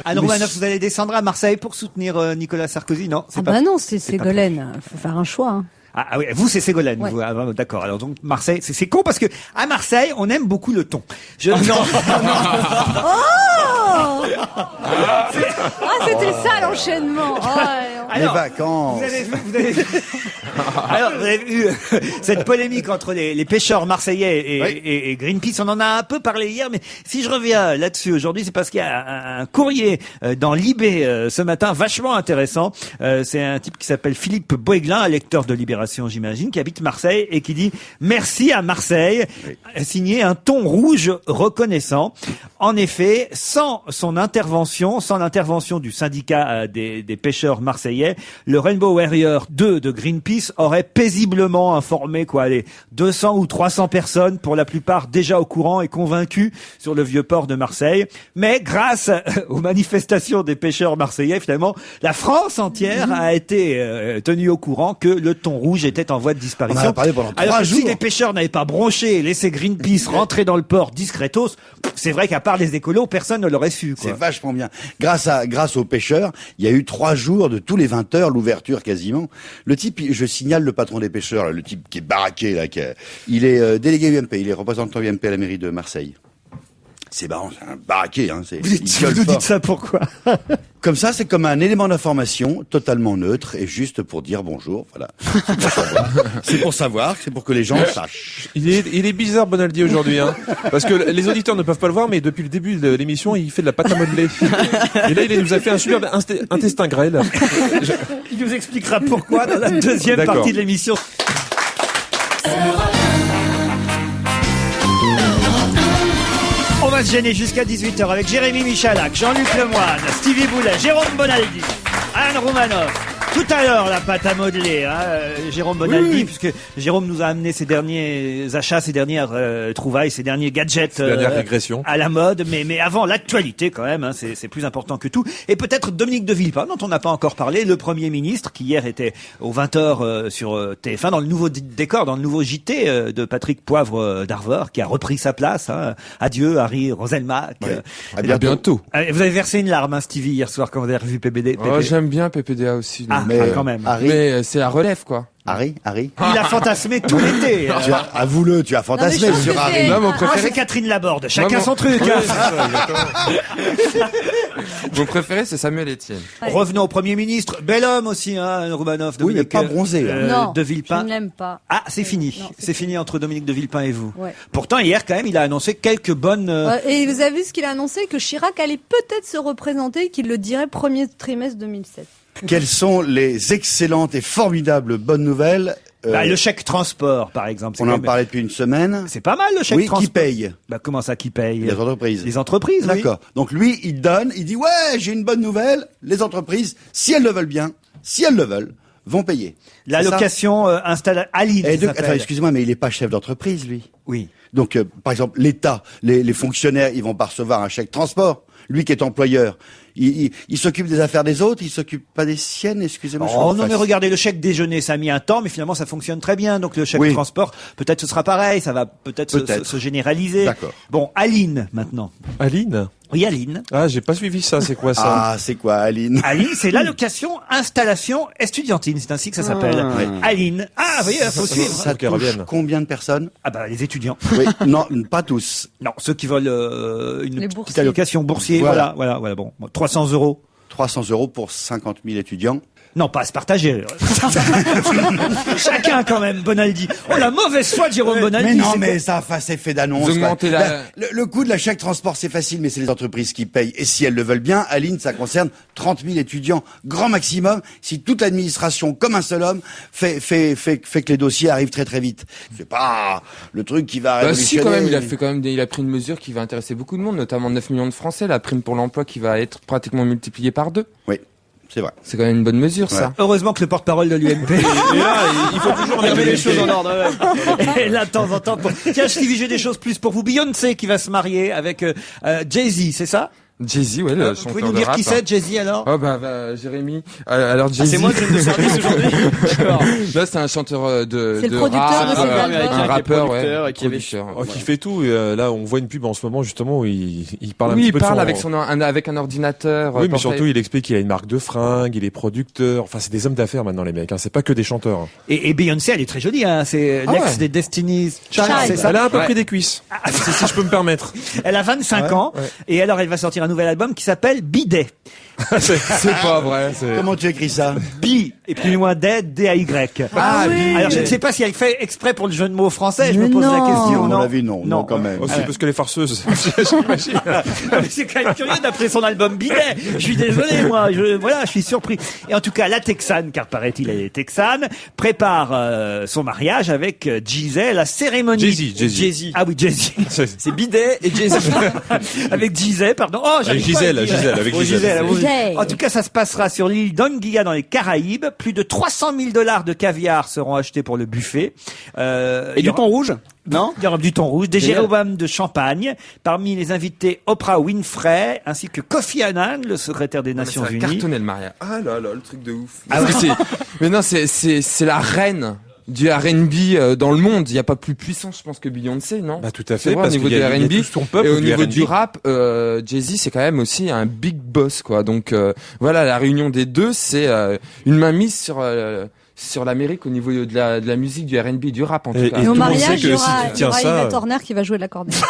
A: Anne Romanoff, vous allez descendre à Marseille pour soutenir Nicolas Sarkozy? Non, c'est
E: Ah
A: pas.
E: bah non, c'est Ségolène. Faut faire un choix. Hein.
A: Ah oui, vous c'est Ségolène.
E: Ouais.
A: Vous, d'accord. Alors donc Marseille, c'est con parce que à Marseille, on aime beaucoup le thon. Non.
E: Oh ah, c'était ça l'enchaînement. Oh, ouais.
C: Les vacances.
A: Vous avez vu Alors, vous avez vu cette polémique entre les pêcheurs marseillais et Greenpeace. On en a un peu parlé hier, mais si je reviens là-dessus aujourd'hui, c'est parce qu'il y a un courrier dans Libé ce matin, vachement intéressant. C'est un type qui s'appelle Philippe Boeglin, un lecteur de Libération, j'imagine, qui habite Marseille et qui dit « Merci à Marseille », signé un thon rouge reconnaissant. En effet, sans l'intervention du syndicat des pêcheurs marseillais, le Rainbow Warrior 2 de Greenpeace aurait paisiblement informé les 200 ou 300 personnes, pour la plupart déjà au courant et convaincues sur le vieux port de Marseille. Mais grâce aux manifestations des pêcheurs marseillais, finalement, la France entière a été tenue au courant que le thon rouge était en voie de
C: On en
A: disparition.
C: a parlé pendant 3
A: Alors que
C: jours.
A: si les pêcheurs n'avaient pas bronché et laissé Greenpeace rentrer dans le port discretos, c'est vrai qu'à part les écolos, personne ne l'aurait su.
C: C'est vachement bien. Grâce aux pêcheurs, il y a eu 3 jours de tous les 20 heures, l'ouverture quasiment. Le type, je signale le patron des pêcheurs, là, le type qui est baraqué, là, il est délégué UMP, il est représentant UMP à la mairie de Marseille. C'est marrant, c'est un baraqué, hein. Il gueule
A: Vous
C: fort.
A: dites ça pourquoi?
C: Comme ça, c'est comme un élément d'information totalement neutre et juste pour dire bonjour, voilà. C'est pour savoir, c'est pour que les gens sachent.
G: Il est bizarre, Bonaldi, aujourd'hui, hein. Parce que les auditeurs ne peuvent pas le voir, mais depuis le début de l'émission, il fait de la pâte à modeler. Et là, il nous a fait un superbe intestin grêle.
A: Il nous expliquera pourquoi dans la deuxième
G: D'accord.
A: partie de l'émission. On va se gêner jusqu'à 18h avec Jérémy Michalak, Jean-Luc Lemoyne, Stevie Boulet, Jérôme Bonaldi, Anne Romanoff. Tout à l'heure, la pâte à modeler, Jérôme Bonaldi, puisque Jérôme nous a amené ses derniers achats, ses dernières trouvailles, ses derniers gadgets
G: Dernière régression.
A: à la mode. Mais avant, l'actualité quand même, c'est plus important que tout. Et peut-être Dominique de Villepin, dont on n'a pas encore parlé, le Premier ministre, qui hier était aux 20h sur TF1, dans le nouveau décor, dans le nouveau JT de Patrick Poivre d'Arvor, qui a repris sa place. Adieu, Harry Roselmack.
C: Ouais.
F: À bientôt.
A: Vous avez versé une larme, Stevie, hier soir, quand vous avez revu PPD.
F: Oh, j'aime bien PPDA aussi.
C: mais
A: quand même.
C: Harry,
F: Mais c'est la relève, quoi.
C: Harry,
A: Il a fantasmé tout l'été.
C: avoue-le, tu as fantasmé
E: Non, mais je
C: sur
E: trouve que
C: Harry.
F: Non, mon
A: C'est
F: préféré,
A: Catherine Laborde. Chacun
F: Maman.
A: son truc.
F: mon préféré, c'est Samuel Etienne.
E: Ouais.
A: Revenons au Premier ministre. Bel homme aussi, Romanov.
C: Oui, mais
A: Dominique,
C: pas bronzé.
E: Non,
A: de
E: je
A: Villepin.
E: ne l'aime pas.
A: Ah, c'est fini.
E: Non,
A: C'est fini entre Dominique de Villepin et vous.
E: Ouais.
A: Pourtant, hier, quand même, il a annoncé quelques bonnes...
E: Et vous avez vu ce qu'il a annoncé, que Chirac allait peut-être se représenter, qu'il le dirait premier trimestre 2007.
C: Quelles sont les excellentes et formidables bonnes nouvelles
A: le chèque transport, par exemple.
C: On en parlait depuis une semaine.
A: C'est pas mal, le chèque
C: Oui,
A: transport.
C: qui paye?
A: Comment ça, qui paye?
C: Les entreprises.
A: Les entreprises, oui.
C: D'accord. Donc lui, il donne, il dit ouais, j'ai une bonne nouvelle. Les entreprises, si elles le veulent bien, si elles le veulent, vont payer.
A: La
C: C'est ça.
A: location installe Aline.
C: Et
A: ça
C: donc,
A: s'appelle.
C: attends, excusez-moi, mais il est pas chef d'entreprise, lui.
A: Oui.
C: Donc, par exemple, l'État, les fonctionnaires, ils vont pas recevoir un chèque transport. Lui qui est employeur, il s'occupe des affaires des autres, il s'occupe pas des siennes, excusez-moi.
A: Oh non, mais regardez, le chèque déjeuner, ça a mis un temps, mais finalement, ça fonctionne très bien. Donc, le chèque
C: Oui.
A: transport, peut-être ce sera pareil, ça va peut-être se généraliser.
C: D'accord.
A: Bon, Aline, maintenant.
G: Aline?
A: Oui, Aline.
G: Ah, j'ai pas suivi ça, c'est quoi ça?
C: Ah, c'est quoi, Aline?
A: Aline, c'est l'allocation installation estudiantine, c'est ainsi que ça s'appelle.
C: Oui.
A: Aline. Ah, vous voyez, il faut suivre.
C: Ça
G: qu'elle
C: touche
G: revienne.
C: combien de personnes?
A: Ah bah, les étudiants.
C: Oui, non, pas tous.
A: Non, ceux qui veulent une
E: Les
A: petite
E: boursiers.
A: allocation boursier,
C: Voilà.
A: voilà, bon, 300 €.
C: 300 € pour 50 000 étudiants.
A: Non, pas à se partager. Chacun quand même, Bonaldi. Oh, la mauvaise foi de Jérôme Bonaldi.
C: Mais non,
A: c'est
C: mais ça fasse effet d'annonce.
F: Vous augmentez
C: quoi.
F: la-
C: Le coût de la chèque transport, c'est facile, mais c'est les entreprises qui payent. Et si elles le veulent bien, Aline, ça concerne 30 000 étudiants, grand maximum, si toute l'administration, comme un seul homme, fait que les dossiers arrivent très très vite. C'est pas le truc qui va
F: Bah si, quand même,
C: révolutionner.
F: il a pris une mesure qui va intéresser beaucoup de monde, notamment 9 millions de Français, la prime pour l'emploi qui va être pratiquement multipliée par 2.
C: Oui, c'est vrai.
F: C'est quand même une bonne mesure,
C: Ouais.
F: ça.
A: Heureusement que le porte-parole de l'UMP
G: Et là, il faut toujours
B: On remet
G: remettre
B: les choses en ordre. Ouais.
A: est là de temps en temps. Tiens, Stevie, j'ai des choses plus pour vous. Beyoncé qui va se marier avec Jay-Z, c'est ça?
F: Jay-Z, ouais, le
A: Vous
F: chanteur
A: pouvez nous
F: de
A: dire
F: rap.
A: qui c'est, Jay-Z, alors?
F: Oh bah, Jérémy. Alors Jay-Z.
B: C'est moi qui viens de service aujourd'hui. D'accord.
F: Là, c'est un chanteur de
E: C'est le
F: de
E: producteur
F: rap,
E: de ses albums.
B: américain
F: un
B: qui est
F: rappeur,
B: producteur
F: ouais,
B: et qui avait-
F: producteur.
G: Oh, qui fait tout. Et, là, on voit une pub en ce moment justement où il parle un
F: Oui,
G: petit
F: il
G: peu
F: parle
G: de son...
F: avec un ordinateur.
G: Oui, mais
F: portable.
G: surtout, il explique qu'il a une marque de fringues, il est producteur. Enfin, c'est des hommes d'affaires maintenant, les mecs. Hein. C'est pas que des chanteurs. Hein.
A: Et Beyoncé, elle est très jolie, hein. C'est
F: Ah
A: l'ex
F: ouais.
A: des Destiny's Child,
E: Child.
A: c'est ça?
G: Elle a un peu
F: Ouais.
G: pris des cuisses. Si je peux me permettre.
A: Elle a 25 ans.
G: ouais.
A: Et alors, elle va sortir un nouvel album qui s'appelle Bidet.
F: C'est pas vrai.
C: Comment tu écris ça?
A: Bi, et plus loin D-A-Y.
E: Ah oui.
A: Alors, je ne sais pas si elle fait exprès pour le jeu de mots français, je
E: Mais
A: me pose la
E: non.
A: question.
C: À mon avis, non, quand même.
G: Aussi parce que les farceuses. J'imagine.
A: C'est quand même curieux d'après son album Bidet. Je suis désolé, moi. Je suis surpris. Et en tout cas, la Texane, car paraît-il, elle est texane, prépare son mariage avec Jay-Z, la cérémonie.
G: Jay-Z.
A: Ah oui, Jay-Z.
B: C'est Bidet et Jay-Z.
A: Avec Jay-Z, pardon. Oh, j'arrive
G: Avec
A: pas à
G: Gisèle,
A: le dire.
G: Gisèle, avec
A: Oh,
G: Gisèle.
A: oui.
E: Jay.
A: En tout cas, ça se passera sur l'île d'Anguilla dans les Caraïbes. Plus de 300 000 $ de caviar seront achetés pour le buffet.
B: Et
A: il y
B: du
A: aura-
B: thon rouge? Non?
A: Il y aura du thon rouge, des
B: Génial.
A: Jéroboam de champagne. Parmi les invités, Oprah Winfrey, ainsi que Kofi Annan, le secrétaire des
F: Mais ça
A: Nations
F: va
A: Unies.
F: cartonner le mariage. Ah là là, le truc de ouf.
A: Ah
F: Parce que mais non, c'est la reine du R&B dans le monde. Il n'y a pas plus puissant, je pense, que Beyoncé, non?
G: Bah, tout à
F: C'est
G: fait.
F: vrai,
G: Parce
F: au niveau
G: qu'il y a,
F: du
G: il y a
F: R&B.
G: tout son peuple
F: Et au
G: du
F: niveau
G: R&B.
F: du rap, Jay-Z, c'est quand même aussi un big boss, quoi. Donc voilà, la réunion des deux, c'est une mainmise sur l'Amérique au niveau de la musique, du R&B, du rap en tout
G: Et-
F: cas.
E: Et
G: tout
E: au
G: le monde sait
E: mariage,
G: que
E: il y
G: si
E: aura,
G: tu
E: il y
G: tiens
E: aura
G: ça,
E: Ina Turner qui va jouer de la cornette.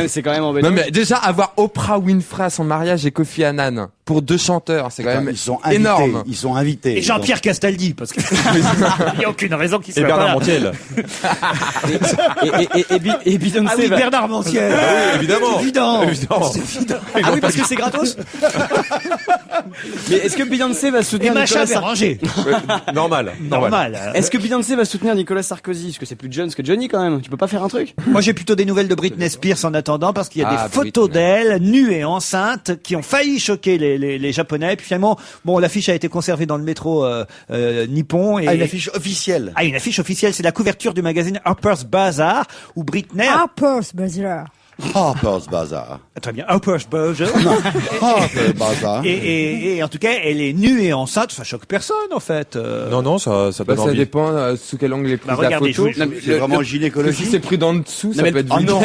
B: C'est quand même embêtant.
F: Non mais déjà avoir Oprah Winfrey à son mariage et Kofi Annan pour deux chanteurs, c'est quand même
C: Ils sont invités.
F: énorme.
C: Ils sont invités.
A: Et Jean-Pierre Castaldi, parce qu'il n'y a aucune raison qu'il
G: Et
A: soit pas
G: Bernard
A: là.
G: Montiel.
B: Et Beyoncé
A: Ah oui,
B: va...
A: Bernard Montiel.
G: oui, évidemment.
A: C'est évident.
G: Évidemment.
B: Ah oui, parce que c'est gratos. Mais est-ce que Beyoncé va
A: Et
B: soutenir
A: Macha
B: Nicolas Sarkozy?
A: Béranger.
G: Normal.
A: Normal.
B: Est-ce que Beyoncé va soutenir Nicolas Sarkozy? Parce que c'est plus Jones que Johnny quand même. Tu peux pas faire un truc?
A: Moi, j'ai plutôt des nouvelles de Britney Spears en attendant, parce qu'il y a
F: Ah,
A: des photos
F: Britney.
A: d'elle, nue et enceinte, qui ont failli choquer les Japonais. Et puis finalement, bon, l'affiche a été conservée dans le métro nippon. Et...
C: Ah, une affiche officielle.
A: Ah, une affiche officielle, c'est la couverture du magazine Harper's Bazaar, où Britney...
E: Harper's Bazaar.
C: Harper's Bazaar.
A: Très bien, Harper's Bazaar.
C: Harper's Bazaar.
A: Et en tout cas, elle est nue et enceinte, ça choque personne en fait.
G: Non, ça
F: Bah,
G: donne
F: ça
G: envie.
F: dépend sous quel angle est prise
A: Bah,
F: la
A: regardez,
F: photo.
A: je vous-
B: Non, mais
C: C'est vraiment
F: Parce que
C: gynécologie.
F: si c'est pris dans le dessous, ça
B: mais-
F: peut être
B: oh
F: vulgaire.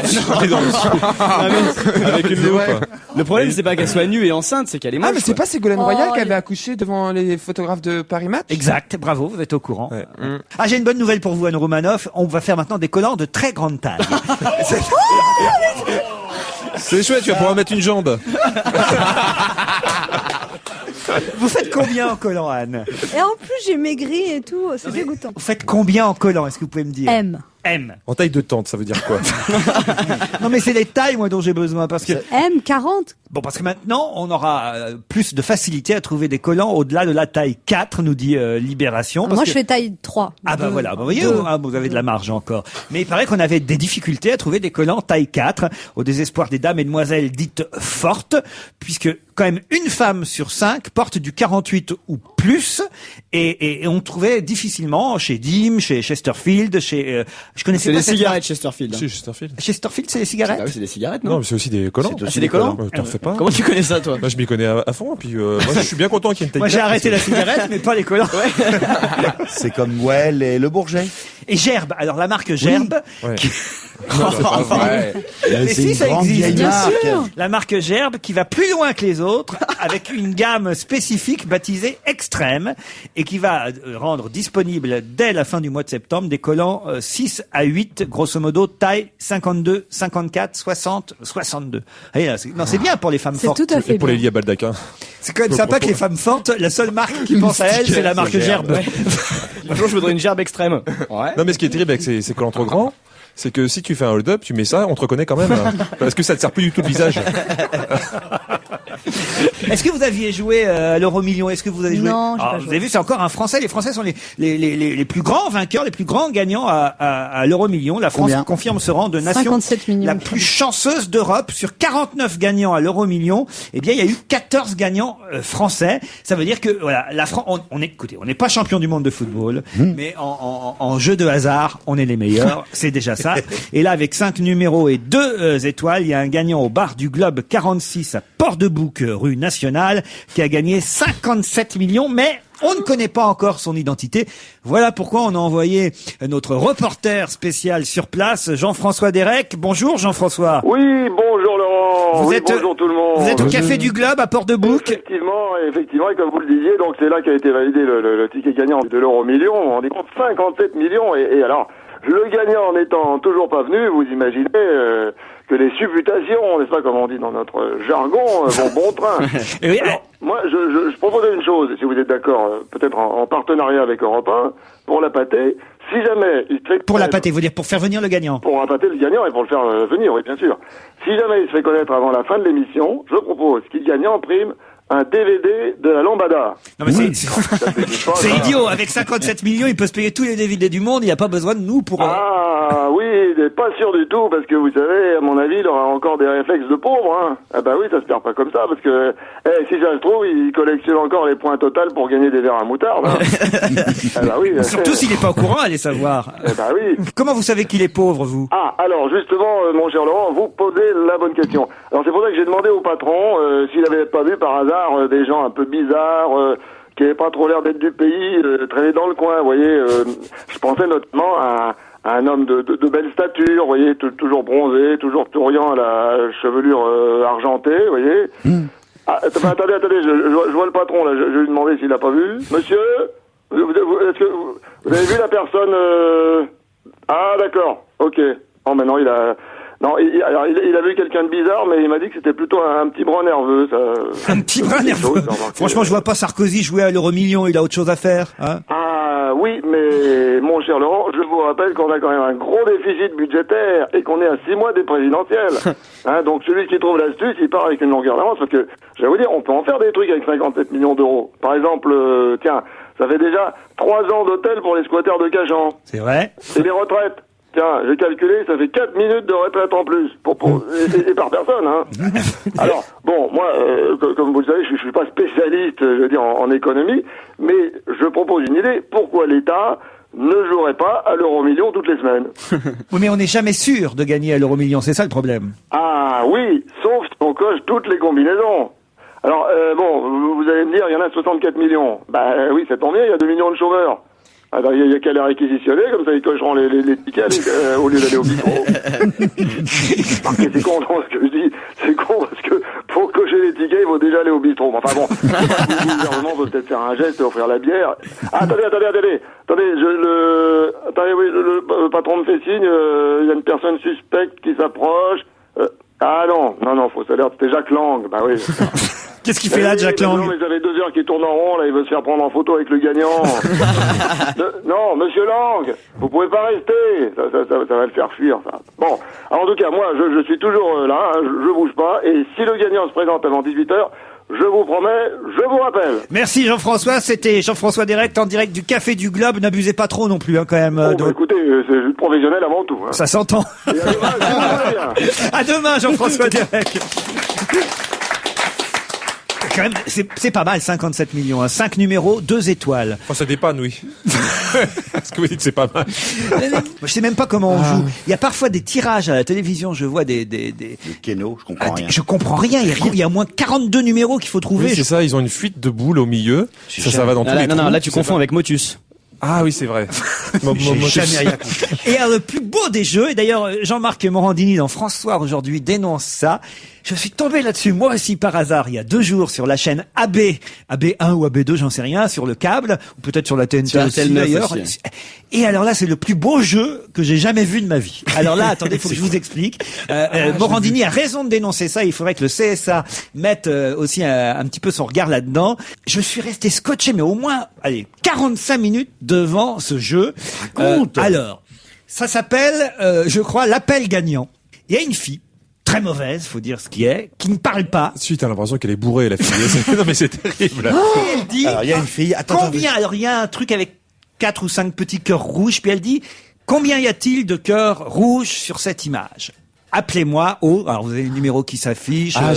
G: Avec une
F: C'est
G: loupe.
F: vrai.
B: Le problème, c'est pas qu'elle soit nue et enceinte, c'est qu'elle est moche.
F: Ah mais c'est
B: quoi.
F: pas Ségolène
E: Oh,
F: Royal qui
E: il-
F: avait accouché devant les photographes de Paris Match?
A: Exact, bravo, vous êtes au courant.
G: Ouais.
A: Ah, j'ai une bonne nouvelle pour vous, Anne Romanoff. On va faire maintenant des collants de très grande taille.
G: C'est chouette, tu vas pouvoir mettre une jambe.
A: Vous faites combien en collant, Anne?
E: Et en plus, j'ai maigri et tout. C'est dégoûtant.
A: Vous faites combien en collant? Est-ce que vous pouvez me dire?
E: M.
A: M.
G: En taille de tente, ça veut dire quoi?
A: Non, mais c'est les tailles, moi, dont j'ai besoin, parce que
E: M, 40.
A: bon, parce que maintenant, on aura plus de facilité à trouver des collants au-delà de la taille 4, nous dit Libération. parce
E: Moi,
A: que-
E: je fais taille 3.
A: Ah bah
E: Deux.
A: voilà, vous voyez,
E: Deux.
A: vous avez de la marge encore. Mais il paraît qu'on avait des difficultés à trouver des collants taille 4, au désespoir des dames et demoiselles dites fortes, puisque quand même une femme sur 5 porte du 48 ou plus, et on trouvait difficilement chez Dim, chez Chesterfield, je connaissais
B: C'est
A: pas
B: des
A: cette
B: cigarettes Chesterfield.
G: Si, Chesterfield.
A: marque. Chesterfield, c'est les cigarettes.
B: Ah oui, c'est des cigarettes,
G: Non,
B: non?
G: mais c'est aussi des collants.
C: aussi
B: c'est des collants
G: T'en fais pas.
B: Comment tu connais ça, toi?
G: Moi, je m'y connais à fond. Et puis, moi, je suis bien content qu'il y ait une taille.
A: Moi, j'ai arrêté la cigarette, mais pas les collants.
C: C'est comme Well et Le Bourget.
A: Et Gerbe. Alors, la marque Gerbe.
G: Ouais.
F: Non, c'est pas vrai.
A: Mais
C: C'est
A: si,
C: une
A: ça
C: grande
A: existe.
C: vieille
E: Bien
C: marque.
E: sûr.
A: La marque Gerbe qui va plus loin que les autres avec une gamme spécifique baptisée Extrême et qui va rendre disponible dès la fin du mois de septembre des collants 6 à 8, grosso modo taille 52, 54, 60, 62. Et là, non, c'est bien pour les femmes
E: C'est
A: fortes.
E: tout à fait
G: Et pour les
E: bien.
G: lits à baldaquin.
A: C'est quand même sympa que les femmes fortes, la seule marque qui pense à elles, c'est la marque Gerbe.
B: Un jour, je voudrais une gerbe extrême. Ouais.
G: Non, mais ce qui est terrible avec ces collants trop grands, c'est que si tu fais un hold-up, tu mets ça, on te reconnaît quand même. Hein. Parce que ça te sert plus du tout le visage.
A: Est-ce que vous aviez joué à l'Euro-Million? Est-ce que vous avez joué?
E: Non, j'ai pas
A: Vous
E: joué.
A: avez vu, c'est encore un Français. Les Français sont les plus grands vainqueurs, les plus grands gagnants à l'Euro-Million. La France
C: Combien
A: confirme ce rang de nation
E: 57 millions.
A: la plus chanceuse d'Europe. Sur 49 gagnants à l'Euro-Million, eh bien, il y a eu 14 gagnants français. Ça veut dire que voilà, la France, écoutez, on n'est pas champion du monde de football, mais en jeu de hasard, on est les meilleurs. C'est déjà ça. Et là, avec 5 numéros et 2 étoiles, il y a un gagnant au bar du Globe 46 à Port-de-Bouc, rue Nationale, qui a gagné 57 millions, mais on ne connaît pas encore son identité. Voilà pourquoi on a envoyé notre reporter spécial sur place, Jean-François Derek. Bonjour Jean-François.
H: Oui, bonjour Laurent.
A: Vous
H: Oui,
A: êtes-
H: bonjour tout le monde.
A: Vous êtes au Café du Globe à Port-de-Bouc.
H: Effectivement, et comme vous le disiez, donc c'est là qu'a été validé le ticket gagnant de l'Euro-Million. On est compte 57 millions. Et alors, le gagnant n'étant toujours pas venu, vous imaginez que les supputations, n'est-ce pas comme on dit dans notre jargon, vont bon train.
A: Et oui,
H: Alors, moi, je proposais une chose, si vous êtes d'accord, peut-être en partenariat avec Europe 1, pour la pâtée, si jamais il se fait
A: pour la pâtée, vous dire pour faire venir le gagnant.
H: pour appâter le gagnant et pour le faire venir, oui, bien sûr. Si jamais il se fait connaître avant la fin de l'émission, je propose qu'il gagne en prime un DVD de la Lambada.
A: Non mais c'est
H: Ça se dit pas,
A: c'est
H: ça.
A: idiot. Avec 57 millions, il peut se payer tous les DVD du monde. Il n'y a pas besoin de nous pour.
H: Ah oui, il n'est pas sûr du tout, parce que vous savez, à mon avis, il aura encore des réflexes de pauvre. Hein. Ah bah oui, ça se perd pas comme ça, parce que si ça se trouve, il collectionne encore les points totaux pour gagner des verres à moutarde. Hein. Ah bah oui.
A: Surtout s'il n'est pas au courant, allez savoir.
H: Eh bah oui.
A: Comment vous savez qu'il est pauvre, vous?
H: Ah, alors justement, mon cher Laurent, vous posez la bonne question. Alors c'est pour ça que j'ai demandé au patron s'il avait pas vu par hasard des gens un peu bizarres, qui n'avaient pas trop l'air d'être du pays, traîner dans le coin. Vous voyez, je pensais notamment à un homme de belle stature, vous voyez, toujours bronzé, toujours souriant, à la chevelure argentée, vous voyez. Ah, attendez, je vois le patron là. Je vais lui demander s'il a pas vu. Monsieur, est-ce que vous avez vu la personne Ah d'accord, ok. Oh maintenant il a vu quelqu'un de bizarre, mais il m'a dit que c'était plutôt un petit bras nerveux. Ça.
A: Un petit brin nerveux. Franchement, je vois pas Sarkozy jouer à l'Euro-Million. Il a autre chose à faire. Hein.
H: Ah oui, mais mon cher Laurent, je vous rappelle qu'on a quand même un gros déficit budgétaire et qu'on est à 6 mois des présidentielles. Hein, donc celui qui trouve l'astuce, il part avec une longueur d'avance, parce que je vais vous dire, on peut en faire des trucs avec 57 millions d'euros. Par exemple, tiens, ça fait déjà 3 ans d'hôtel pour les squatteurs de Cachan.
A: C'est vrai.
H: Et les retraites. Tiens, j'ai calculé, ça fait 4 minutes de retraite en plus, et par personne, hein. Alors, bon, moi, comme vous le savez, je suis pas spécialiste, je veux dire, en économie, mais je propose une idée. Pourquoi l'État ne jouerait pas à l'Euro-Million toutes les semaines?
A: Oui, mais on n'est jamais sûr de gagner à l'Euro-Million. C'est ça le problème.
H: Ah oui, sauf si on coche toutes les combinaisons. Alors, bon, vous allez me dire, il y en a 64 millions. Bah oui, ça tombe bien, il y a 2 millions de chômeurs. Alors, il y a qu'à les réquisitionner, comme ça ils cocheront les tickets au lieu d'aller au bistrot. Marquez, c'est con, non, ce que je dis. C'est con, parce que pour cocher les tickets, il faut déjà aller au bistrot. Enfin bon, le gouvernement peut peut-être faire un geste et offrir la bière. Ah, attendez, oui, le patron me fait signe, il y a une personne suspecte qui s'approche. Ah non, faut ça a l'air, c'était Jacques Lang, bah oui.
A: Qu'est-ce qu'il fait là, Jacques Lang?
H: Non, mais j'avais 2 heures qui tournent en rond, là, il veut se faire prendre en photo avec le gagnant. Non, monsieur Lang, vous pouvez pas rester. Ça va le faire fuir, ça. Bon, alors, en tout cas, moi, je suis toujours là, hein, je bouge pas, et si le gagnant se présente avant 18h, je vous promets, je vous rappelle.
A: Merci Jean-François, c'était Jean-François Derek en direct du Café du Globe. N'abusez pas trop non plus, hein, quand même.
H: Bah, écoutez, c'est professionnel avant tout. Hein.
A: Ça s'entend.
H: Et à demain, je vous reviens.
A: À demain, Jean-François Derek. Quand même, c'est pas mal, 57 millions. 5 numéros, 2 étoiles.
G: Enfin, ça dépanne, oui. Ce que vous dites, c'est pas mal.
A: Je sais même pas comment on joue. Il y a parfois des tirages à la télévision. Je vois des
C: Le Keno, je comprends rien.
A: Je comprends rien. Il y a au moins 42 numéros qu'il faut trouver.
G: Oui, c'est ça, ils ont une fuite de boules au milieu. Ça va dans tous les trous.
B: Non, là tu confonds avec Motus.
G: Ah oui, c'est vrai.
C: J'ai jamais rien compris.
A: Et alors, le plus beau des jeux, et d'ailleurs Jean-Marc Morandini dans France Soir aujourd'hui dénonce ça, je suis tombé là-dessus moi aussi par hasard il y a 2 jours sur la chaîne AB1 ou AB2, j'en sais rien, sur le câble, ou peut-être sur la TNT
B: Sur
A: aussi
B: RTL9
A: d'ailleurs.
B: aussi.
A: Et alors là, c'est le plus beau jeu que j'ai jamais vu de ma vie. Alors là, attendez, il faut que je vous explique. Morandini a raison de dénoncer ça, il faudrait que le CSA mette aussi un petit peu son regard là-dedans. Je suis resté scotché, mais au moins, 45 minutes devant ce jeu. Alors, ça s'appelle, je crois, l'appel gagnant. Il y a une fille, très mauvaise, faut dire ce qui est, qui ne parle pas.
G: Si, t'as l'impression qu'elle est bourrée, la fille. Non, mais c'est terrible.
A: Et elle dit,
C: Alors, il y a une fille,
A: combien, alors il y a un truc avec 4 ou 5 petits cœurs rouges, puis elle dit, combien y a-t-il de cœurs rouges sur cette image? Appelez-moi au, alors vous avez le numéro qui s'affiche.
F: Ah,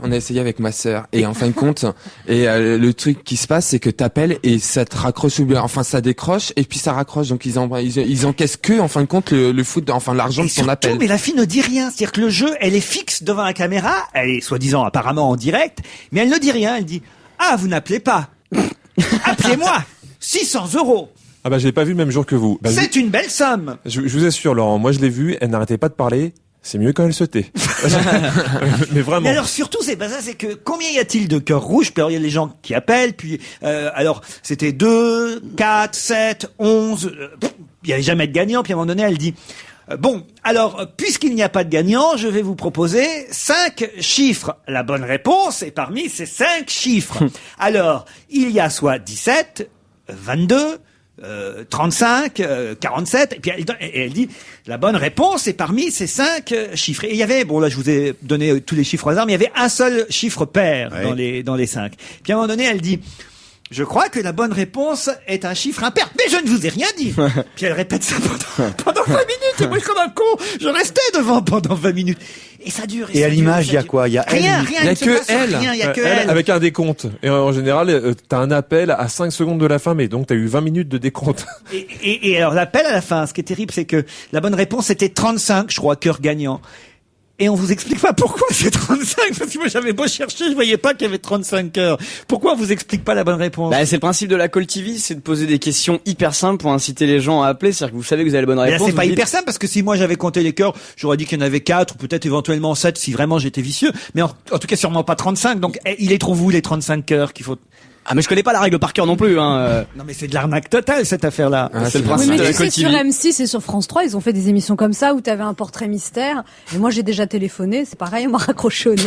F: on a essayé avec ma sœur, et en fin de compte, le truc qui se passe, c'est que t'appelles et ça te raccroche ou bien, enfin ça décroche et puis ça raccroche, donc ils encaissent que, en fin de compte, le foot, enfin l'argent
A: Et
F: de son
A: surtout,
F: appel.
A: mais la fille ne dit rien. C'est-à-dire que le jeu, elle est fixe devant la caméra, elle est soi-disant apparemment en direct, mais elle ne dit rien. Elle dit, ah, vous n'appelez pas. Appelez-moi. 600 €.
G: Ah bah, je l'ai pas vu le même jour que vous. Bah,
A: C'est une belle somme.
G: je vous assure, Laurent, moi je l'ai vue, elle n'arrêtait pas de parler. C'est mieux quand elle se tait. Mais vraiment.
A: Mais alors surtout, c'est pas ça, c'est que combien y a-t-il de cœurs rouges? Puis alors il y a les gens qui appellent, puis alors c'était 2, 4, 7, 11, il n'y avait jamais de gagnant, puis à un moment donné elle dit, bon, alors puisqu'il n'y a pas de gagnant, je vais vous proposer 5 chiffres. La bonne réponse est parmi ces 5 chiffres. Alors, il y a soit 17, 22, 35, 47, et puis elle dit, la bonne réponse est parmi ces 5 chiffres. Et il y avait, bon là je vous ai donné tous les chiffres au hasard, mais il y avait un seul chiffre pair dans les 5. Puis à un moment donné, elle dit, je crois que la bonne réponse est un chiffre impair. Mais je ne vous ai rien dit. Puis elle répète ça pendant 20 minutes. Et moi, je suis comme un con. Je restais devant pendant 20 minutes. Et ça dure.
C: Et à l'image, il y a quoi? Il y a
A: rien.
F: Il y a que elle.
A: Il y a que
G: Elle,
A: elle.
G: avec un décompte. Et en général, t'as un appel à 5 secondes de la fin, mais donc t'as eu 20 minutes de décompte.
A: Et alors l'appel à la fin, ce qui est terrible, c'est que la bonne réponse était 35, je crois, cœur gagnant. Et on vous explique pas pourquoi c'est 35, parce que moi j'avais beau chercher, je voyais pas qu'il y avait 35 cœurs. Pourquoi on vous explique pas la bonne réponse?
B: Bah, c'est le principe de la Call TV, c'est de poser des questions hyper simples pour inciter les gens à appeler. C'est-à-dire que vous savez que vous avez la bonne
A: Mais là,
B: réponse.
A: c'est pas
B: vous dites-
A: hyper simple, parce que si moi j'avais compté les cœurs, j'aurais dit qu'il y en avait 4, ou peut-être éventuellement 7 si vraiment j'étais vicieux. Mais en tout cas sûrement pas 35, donc il les trouve où les 35 cœurs qu'il faut?
B: Ah, mais je connais pas la règle par cœur non plus, hein.
A: Non mais c'est de l'arnaque totale cette affaire-là.
F: Ah,
B: c'est le
E: Oui,
B: principe
E: mais
B: de la
E: tu sais,
B: Call
E: sur
B: TV.
E: M6 et sur France 3, ils ont fait des émissions comme ça où tu avais un portrait mystère. Et moi, j'ai déjà téléphoné, c'est pareil, on m'a raccroché au nez.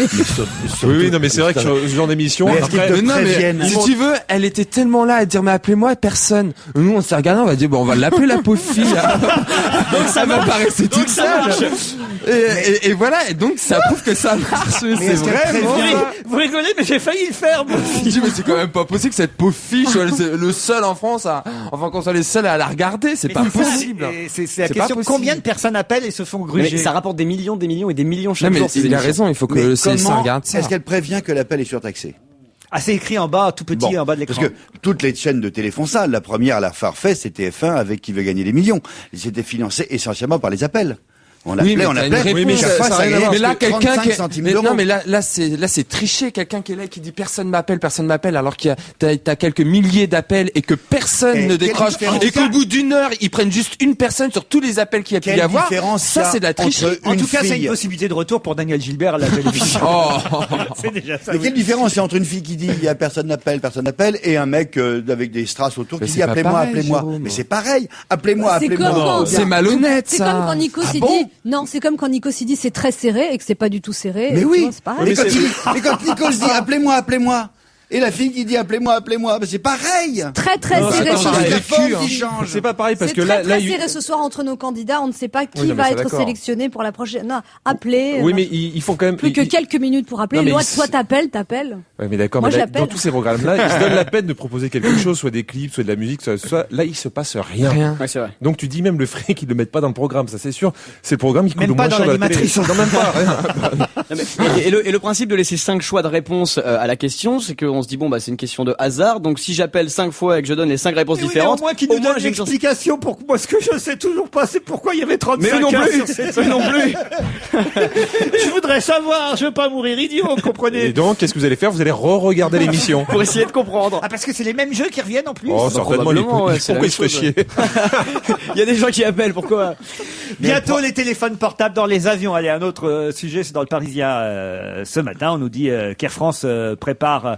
G: Oui, non, mais c'est vrai que sur ce genre d'émission,
C: Mais est-ce qu'ils
G: après,
C: te
F: Mais non, mais
C: préviennent.
F: si tu veux, elle était tellement là à dire, mais appelez-moi, personne. Nous, on s'est regardé, on va dire, bon, on va l'appeler la pauvre fille. Donc ça m'apparaissait toute seule. Et voilà, et donc ça prouve que ça marche. C'est
C: est-ce qu'elle
F: vraiment.
C: prévient
A: Vous rigolez, mais j'ai failli le faire moi.
F: Je me dis, mais c'est quand même pas possible que cette pauvre fille soit le seul en France à, enfin, qu'on soit les seuls à la regarder, c'est
A: Mais
F: pas
A: c'est ça,
F: possible.
A: c'est la
F: C'est pas
A: question.
F: possible.
A: Combien de personnes appellent et se font
B: Mais
A: gruger?
B: ça rapporte des millions et des millions
F: Non,
B: chaque
F: mais
B: jour. ces
F: il a
B: émissions.
F: raison, il faut que
C: Mais
F: le CSA
C: comment
F: regarde ça.
C: est-ce qu'elle prévient que l'appel est surtaxé?
A: Ah, c'est écrit en bas, tout petit,
C: Bon,
A: en bas de l'écran.
C: parce que toutes les chaînes de télé font ça. La première à la faire fait, c'était TF1 avec Qui veut gagner des millions. C'était financé essentiellement par les appels. On
F: Oui,
C: appelait,
F: mais
C: on
F: t'as une
C: appelait.
F: réponse,
C: mais chaque fois,
G: ça a
C: ça
G: rien à
C: gagnait
G: voir.
F: Mais là,
C: que
F: quelqu'un
C: 35
F: qui
C: centimes
F: mais
C: d'euros.
F: non, mais là, c'est tricher. Quelqu'un qui est là et qui dit personne m'appelle, alors qu'il y a, t'as quelques milliers d'appels et que personne
C: Et
F: ne
C: quelle
F: décroche.
C: différence
F: Et qu'au bout d'une heure, ils prennent juste une personne sur tous les appels qu'il y a pu
C: Quelle
F: y avoir.
C: différence
F: Ça,
C: il y a
F: c'est de la tricherie.
C: entre
A: En
C: une
A: tout cas, c'est
C: fille-
A: une possibilité de retour pour Daniel Gilbert à la télévision.
F: Oh.
A: C'est déjà ça.
C: Mais
A: oui.
C: quelle différence il y a entre une fille qui dit il y a personne n'appelle, et un mec avec des strass autour
F: Mais
C: qui
F: c'est
C: dit
F: pas
C: appelez-moi,
F: pareil,
C: appelez-moi.
F: Jérôme.
C: Mais c'est pareil. Appelez-moi,
E: C'est
C: appelez-moi.
E: comme quand-
F: C'est malhonnête,
E: C'est
F: ça.
E: comme quand Nikos il
C: bon
E: dit, non, c'est comme quand Nikos il dit c'est très serré et que c'est pas du tout serré.
C: Mais
E: Et tu
C: oui.
E: vois, c'est pareil.
C: Mais quand Nikos dit appelez-moi, Et la fille qui dit appelez-moi, bah, c'est pareil.
E: Très
G: Non,
E: serré.
G: attends,
C: C'est
G: j'ai
C: la
G: vécu,
C: forme
G: hein.
C: qui change.
G: C'est pas pareil parce
E: C'est
G: que
E: très
G: là,
E: serré ce soir entre nos candidats. On ne sait pas qui
G: Oui, non, mais
E: va
G: ça,
E: être
G: d'accord.
E: sélectionné pour la prochaine. Non, appelez.
G: oui, mais ils font quand même.
E: Plus que quelques minutes pour appeler.
G: Non, mais
E: Toi,
G: ils-
E: t'appelles.
G: Ouais, mais d'accord,
E: Moi,
G: mais
E: je
G: là,
E: l'appelle.
G: dans tous ces programmes-là, ils se donnent la peine de proposer quelque chose, soit des clips, soit de la musique, soit là, il se passe rien.
F: Rien.
B: Ouais, c'est vrai.
G: Donc tu dis même le fric, ils le mettent pas dans le programme, ça c'est sûr. C'est le programme qui coûte
A: Même
G: le moins
A: pas
G: cher
A: dans
G: de la télé.
A: l'animatrice.
G: Non, même pas, rien.
B: Non, mais- et le principe de laisser 5 choix de réponse à la question, c'est qu'on se dit bon bah c'est une question de hasard, donc si j'appelle 5 fois et que je donne les 5 réponses
A: Mais oui, mais
B: différentes,
A: au moins qu'il nous donne
B: j'ai une chance.
A: l'explication pour moi. Ce que je sais toujours pas, c'est pourquoi il y avait 35
B: Mais eux non
A: heures
B: plus,
A: sur cette
B: eux non plus.
A: Je voudrais savoir, je veux pas mourir idiot, comprenez.
G: Et donc, qu'est-ce que vous allez faire? Vous allez re-regarder l'émission.
B: Pour essayer de comprendre.
A: Ah, parce que c'est les mêmes jeux qui reviennent en plus.
G: Oh, certainement, les
B: probablement, ouais, c'est la
G: pourquoi ils se
B: même
G: feraient
B: chose,
G: chier?
B: Il y a des gens qui appellent, pourquoi?
A: Bientôt les téléphones portables dans les avions. Allez, un autre sujet, c'est dans le Parisien ce matin. On nous dit qu'Air France prépare,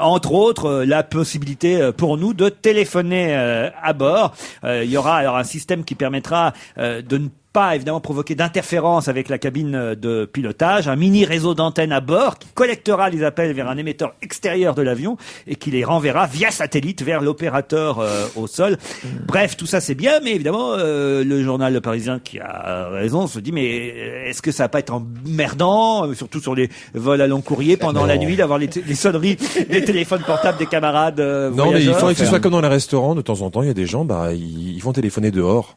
A: entre autres, la possibilité pour nous de téléphoner à bord. Il y aura alors un système qui permettra de ne pas évidemment provoquer d'interférence avec la cabine de pilotage, un mini réseau d'antennes à bord qui collectera les appels vers un émetteur extérieur de l'avion et qui les renverra via satellite vers l'opérateur au sol. Bref, tout ça c'est bien, mais évidemment le journal Le Parisien qui a raison se dit mais est-ce que ça va pas être emmerdant, surtout sur les vols à long courrier pendant la nuit, d'avoir les sonneries des téléphones portables des camarades
G: Non, mais il
A: voyageurs.
G: faudrait que ce soit comme dans les restaurants, de temps en temps, il y a des gens, bah, ils vont téléphoner dehors.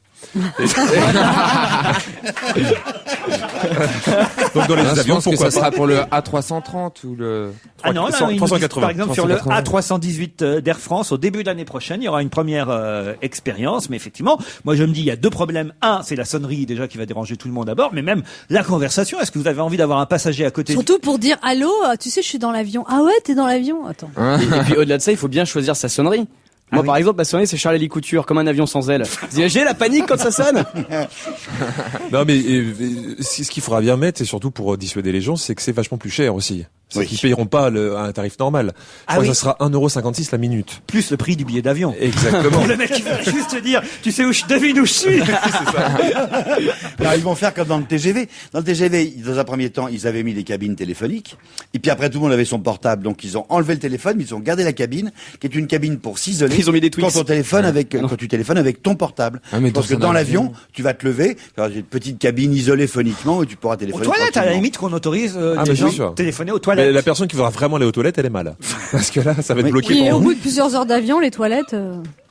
G: Donc dans les
F: Non, je
G: avions,
F: pense que
G: pourquoi
F: ça
G: pas?
F: sera pour le A330 ou le...
A: Ah non, là, ils nous disent,
G: 380.
A: par exemple, sur le
F: 380.
A: A318 d'Air France, au début de l'année prochaine, il y aura une première expérience. Mais effectivement, moi je me dis, il y a deux problèmes. Un, c'est la sonnerie déjà qui va déranger tout le monde à bord, mais même la conversation. Est-ce que vous avez envie d'avoir un passager à côté
E: Surtout pour dire allô, tu sais, je suis dans l'avion. Ah ouais, t'es dans l'avion. Attends.
B: Et puis au-delà de ça, il faut bien choisir sa sonnerie. Moi, par exemple, ma sonnerie, c'est Charlie Couture, comme un avion sans aile. Vous imaginez la panique quand ça sonne?
G: Non, mais ce qu'il faudra bien mettre, et surtout pour dissuader les gens, c'est que c'est vachement plus cher aussi. C'est qu'ils payeront pas un tarif normal. Je crois que ça sera 1,56€ la minute.
A: Plus le prix du billet d'avion.
G: Exactement.
A: Le mec, il va juste te dire, tu sais où je devine où je suis.
C: Alors, ils vont faire comme dans le TGV. Dans le TGV, dans un premier temps, ils avaient mis des cabines téléphoniques. Et puis après, tout le monde avait son portable. Donc, ils ont enlevé le téléphone, mais ils ont gardé la cabine, qui est une cabine pour s'isoler.
B: Ils ont mis des Twix.
C: Quand tu téléphones avec ton portable.
F: Ah, mais
C: Parce que
F: dans un
C: dans
F: avion.
C: l'avion, tu vas te lever, tu auras une petite cabine isolée phoniquement où tu pourras
A: Aux
C: téléphoner.
A: toilettes, à la
C: tranquillement.
A: limite, qu'on autorise
G: Ah,
A: les
G: mais
A: gens
G: bien sûr.
A: à téléphoner aux
G: Mais
A: toilettes.
G: la personne qui voudra vraiment aller aux toilettes, elle est mal. Parce que là, ça va être bloqué
E: Oui, et
G: pour
E: au
G: vous.
E: bout de plusieurs heures d'avion, les toilettes.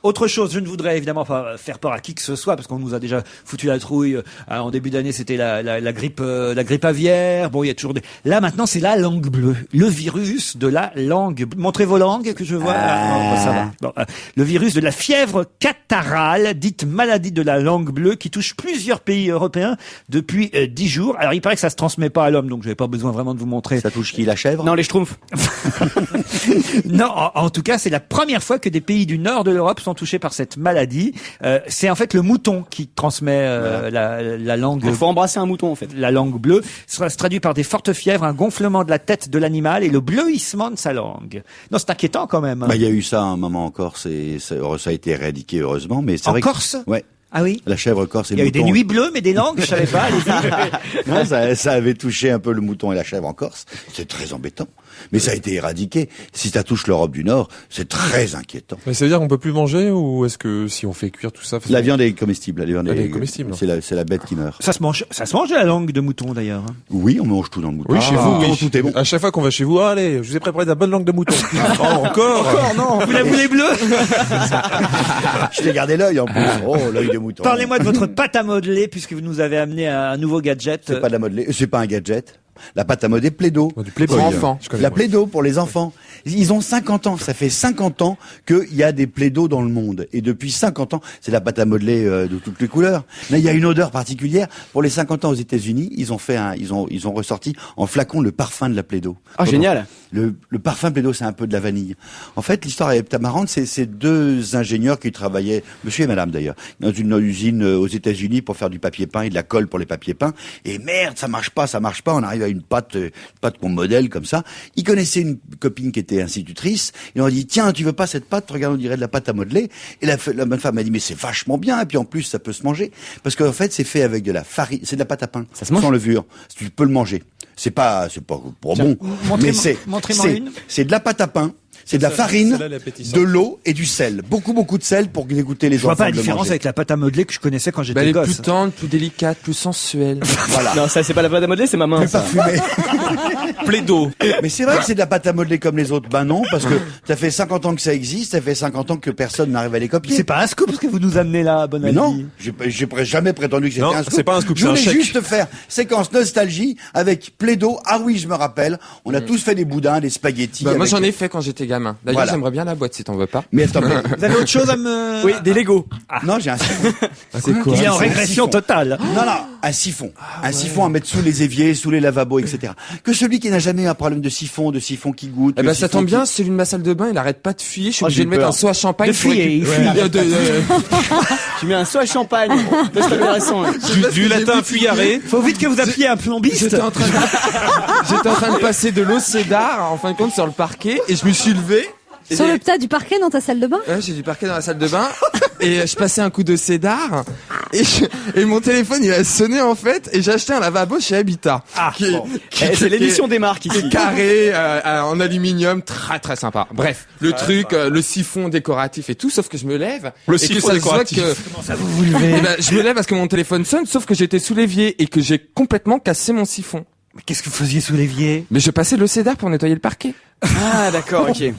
A: Autre chose, je ne voudrais évidemment pas faire peur à qui que ce soit, parce qu'on nous a déjà foutu la trouille. En début d'année, c'était la grippe aviaire. Bon, il y a toujours des... Là, maintenant, c'est la langue bleue. Le virus de la langue bleue. Montrez vos langues, que je vois. Ah, non, ça va. Bon, le virus de la fièvre catarrhale, dite maladie de la langue bleue, qui touche plusieurs pays européens depuis 10 jours. Alors, il paraît que ça se transmet pas à l'homme, donc je n'avais pas besoin vraiment de vous montrer.
C: Ça touche qui, la chèvre?
B: Non, les schtroumpfs.
A: Non, en tout cas, c'est la première fois que des pays du nord de l'Europe sont touchés par cette maladie. C'est en fait le mouton qui transmet la langue.
B: Il faut embrasser un mouton, en fait.
A: La langue bleue se traduit par des fortes fièvres, un gonflement de la tête de l'animal et le bleuissement de sa langue. Non, c'est inquiétant quand même. Hein.
C: Bah, il y a eu ça à un moment en Corse et ça a été éradiqué heureusement, mais c'est
A: En
C: vrai
A: Corse
C: que, ouais.
A: Ah oui.
C: La chèvre corse et
A: Il y a
C: le
A: eu des
C: mouton.
A: nuits bleues, mais des langues, je savais pas. Allez-y.
C: Non, ça avait touché un peu le mouton et la chèvre en Corse. C'est très embêtant. Mais ça a été éradiqué. Si ça touche l'Europe du Nord, c'est très inquiétant.
G: Mais ça veut dire qu'on peut plus manger ou est-ce que si on fait cuire tout ça,
C: La viande est comestible. La viande
G: Elle est comestible.
C: C'est la bête qui meurt.
A: Ça se mange la langue de mouton d'ailleurs. hein.
C: Oui, on mange tout dans le mouton.
G: Oui, chez vous, oui.
C: Tout est bon.
G: À chaque fois qu'on va chez vous, allez, je vous ai préparé de la bonne langue de mouton. Oh, encore
A: non. Vous la voulez bleue?
C: Je t'ai gardé l'œil en plus. Oh, l'œil de mouton.
A: Parlez-moi de votre pâte à modeler, puisque vous nous avez amené un nouveau gadget.
C: C'est pas de la modelée. C'est pas un gadget. La pâte à modeler Plaido.
G: Du Playboy.
F: Pour enfants.
G: Je connais
C: La
G: pas.
C: Plaido pour les enfants. Ils ont 50 ans. Ça fait 50 ans qu'il y a des Plaido dans le monde. Et depuis 50 ans, c'est la pâte à modeler de toutes les couleurs. Là, il y a une odeur particulière. Pour les 50 ans aux États-Unis, ils ont ressorti en flacon le parfum de la Plaido.
B: Ah, génial.
C: Le parfum Plaido, c'est un peu de la vanille. En fait, l'histoire est marrante. C'est deux ingénieurs qui travaillaient, monsieur et madame d'ailleurs, dans une usine aux États-Unis pour faire du papier peint et de la colle pour les papiers peints. Et merde, ça marche pas. On arrive à une pâte qu'on modèle comme ça. Ils connaissaient une copine qui était institutrice. Ils leur ont dit, tiens, tu veux pas cette pâte? Regarde, on dirait de la pâte à modeler. Et la bonne femme m'a dit, mais c'est vachement bien. Et puis en plus, ça peut se manger. Parce qu'en fait, c'est fait avec de la farine. C'est de la pâte à pain.
B: Ça se mange?
C: Sans levure. Tu peux le manger. C'est pas pour bon.
A: montrez-moi-
C: Mais
A: montrez-moi une.
C: c'est de la pâte à pain C'est de la farine,
G: celle-là, elle est appétissante.
C: de l'eau et du sel. Beaucoup de sel pour dégoûter les
A: Je vois
C: enfants
A: pas la
C: de le
A: différence
C: manger.
A: avec la pâte à modeler que je connaissais quand
F: Bah,
A: j'étais
F: elle est
A: gosse.
F: plus tendre, plus délicate, plus sensuelle.
C: Voilà.
B: Non, ça c'est pas la pâte à modeler, c'est ma main.
C: Plus
B: Ça.
C: parfumé.
G: Plaido.
C: Mais c'est vrai que c'est de la pâte à modeler comme les autres. Ben non, parce que ça fait 50 ans que ça existe, ça fait 50 ans que personne n'arrive à les copier.
A: C'est pas un scoop ce que vous nous amenez là,
C: Mais
A: Bonaldi.
C: non, j'ai jamais prétendu que c'était
G: Non,
C: un scoop.
G: c'est pas un scoop,
C: Je
G: c'est un
C: voulais
G: chèque.
C: juste faire séquence nostalgie avec Plaido. Ah oui, je me rappelle. On a tous fait des boudins, des spaghettis.
F: Bah, moi
C: avec-
F: j'en ai fait quand j'étais gamin. D'ailleurs
C: Voilà.
F: j'aimerais bien la boîte si t'en veux pas.
C: Mais attends, mais-
A: Vous avez autre chose à me...
B: Oui, des Lego.
C: non, j'ai un siphon.
F: C'est quoi
A: Il est en
C: C'est un
A: régression
C: siphon.
A: totale.
C: Non, un siphon. Un siphon à mettre sous les éviers, sous les lavabos, etc. Que celui qui n'a jamais eu un problème de siphon qui goûte.
F: Eh
C: le
F: ben ça
C: siphon
F: tombe
C: qui-
F: bien, celui de ma salle de bain, il arrête pas de fuyer. Je suis
B: Oh,
F: obligé
B: j'ai
F: de mettre
B: peur.
F: un seau à champagne.
A: De
F: pour
A: fuyer, il fuit.
B: Tu mets un seau à champagne. Ça, c'est intéressant. Hein.
G: Du latin fuyaré.
A: Faut vite que vous appuyez un plombiste.
F: J'étais en train de passer de l'eau cédar, en fin de compte, sur le parquet, et je me suis levé. et
E: Sur
F: j'ai-
E: le tas du parquet dans ta salle de bain?
F: Ouais, j'ai du parquet dans la salle de bain et je passais un coup de cédar et mon téléphone il a sonné en fait et j'ai acheté un lavabo chez Habitat.
A: Ah,
B: Eh, c'est l'émission des marques
F: Qui
B: ici.
F: est carré en aluminium, très sympa. Bref, le truc, le siphon décoratif et tout, sauf que je me lève
G: Le
F: et que
G: siphon
F: ça se
G: décoratif.
F: voit que Eh ben, je me lève parce que mon téléphone sonne, sauf que j'étais sous l'évier et que j'ai complètement cassé mon siphon.
A: Mais qu'est-ce que vous faisiez sous l'évier?
F: Mais je passais le cédar pour nettoyer le parquet.
B: Ah d'accord, ok.
F: Et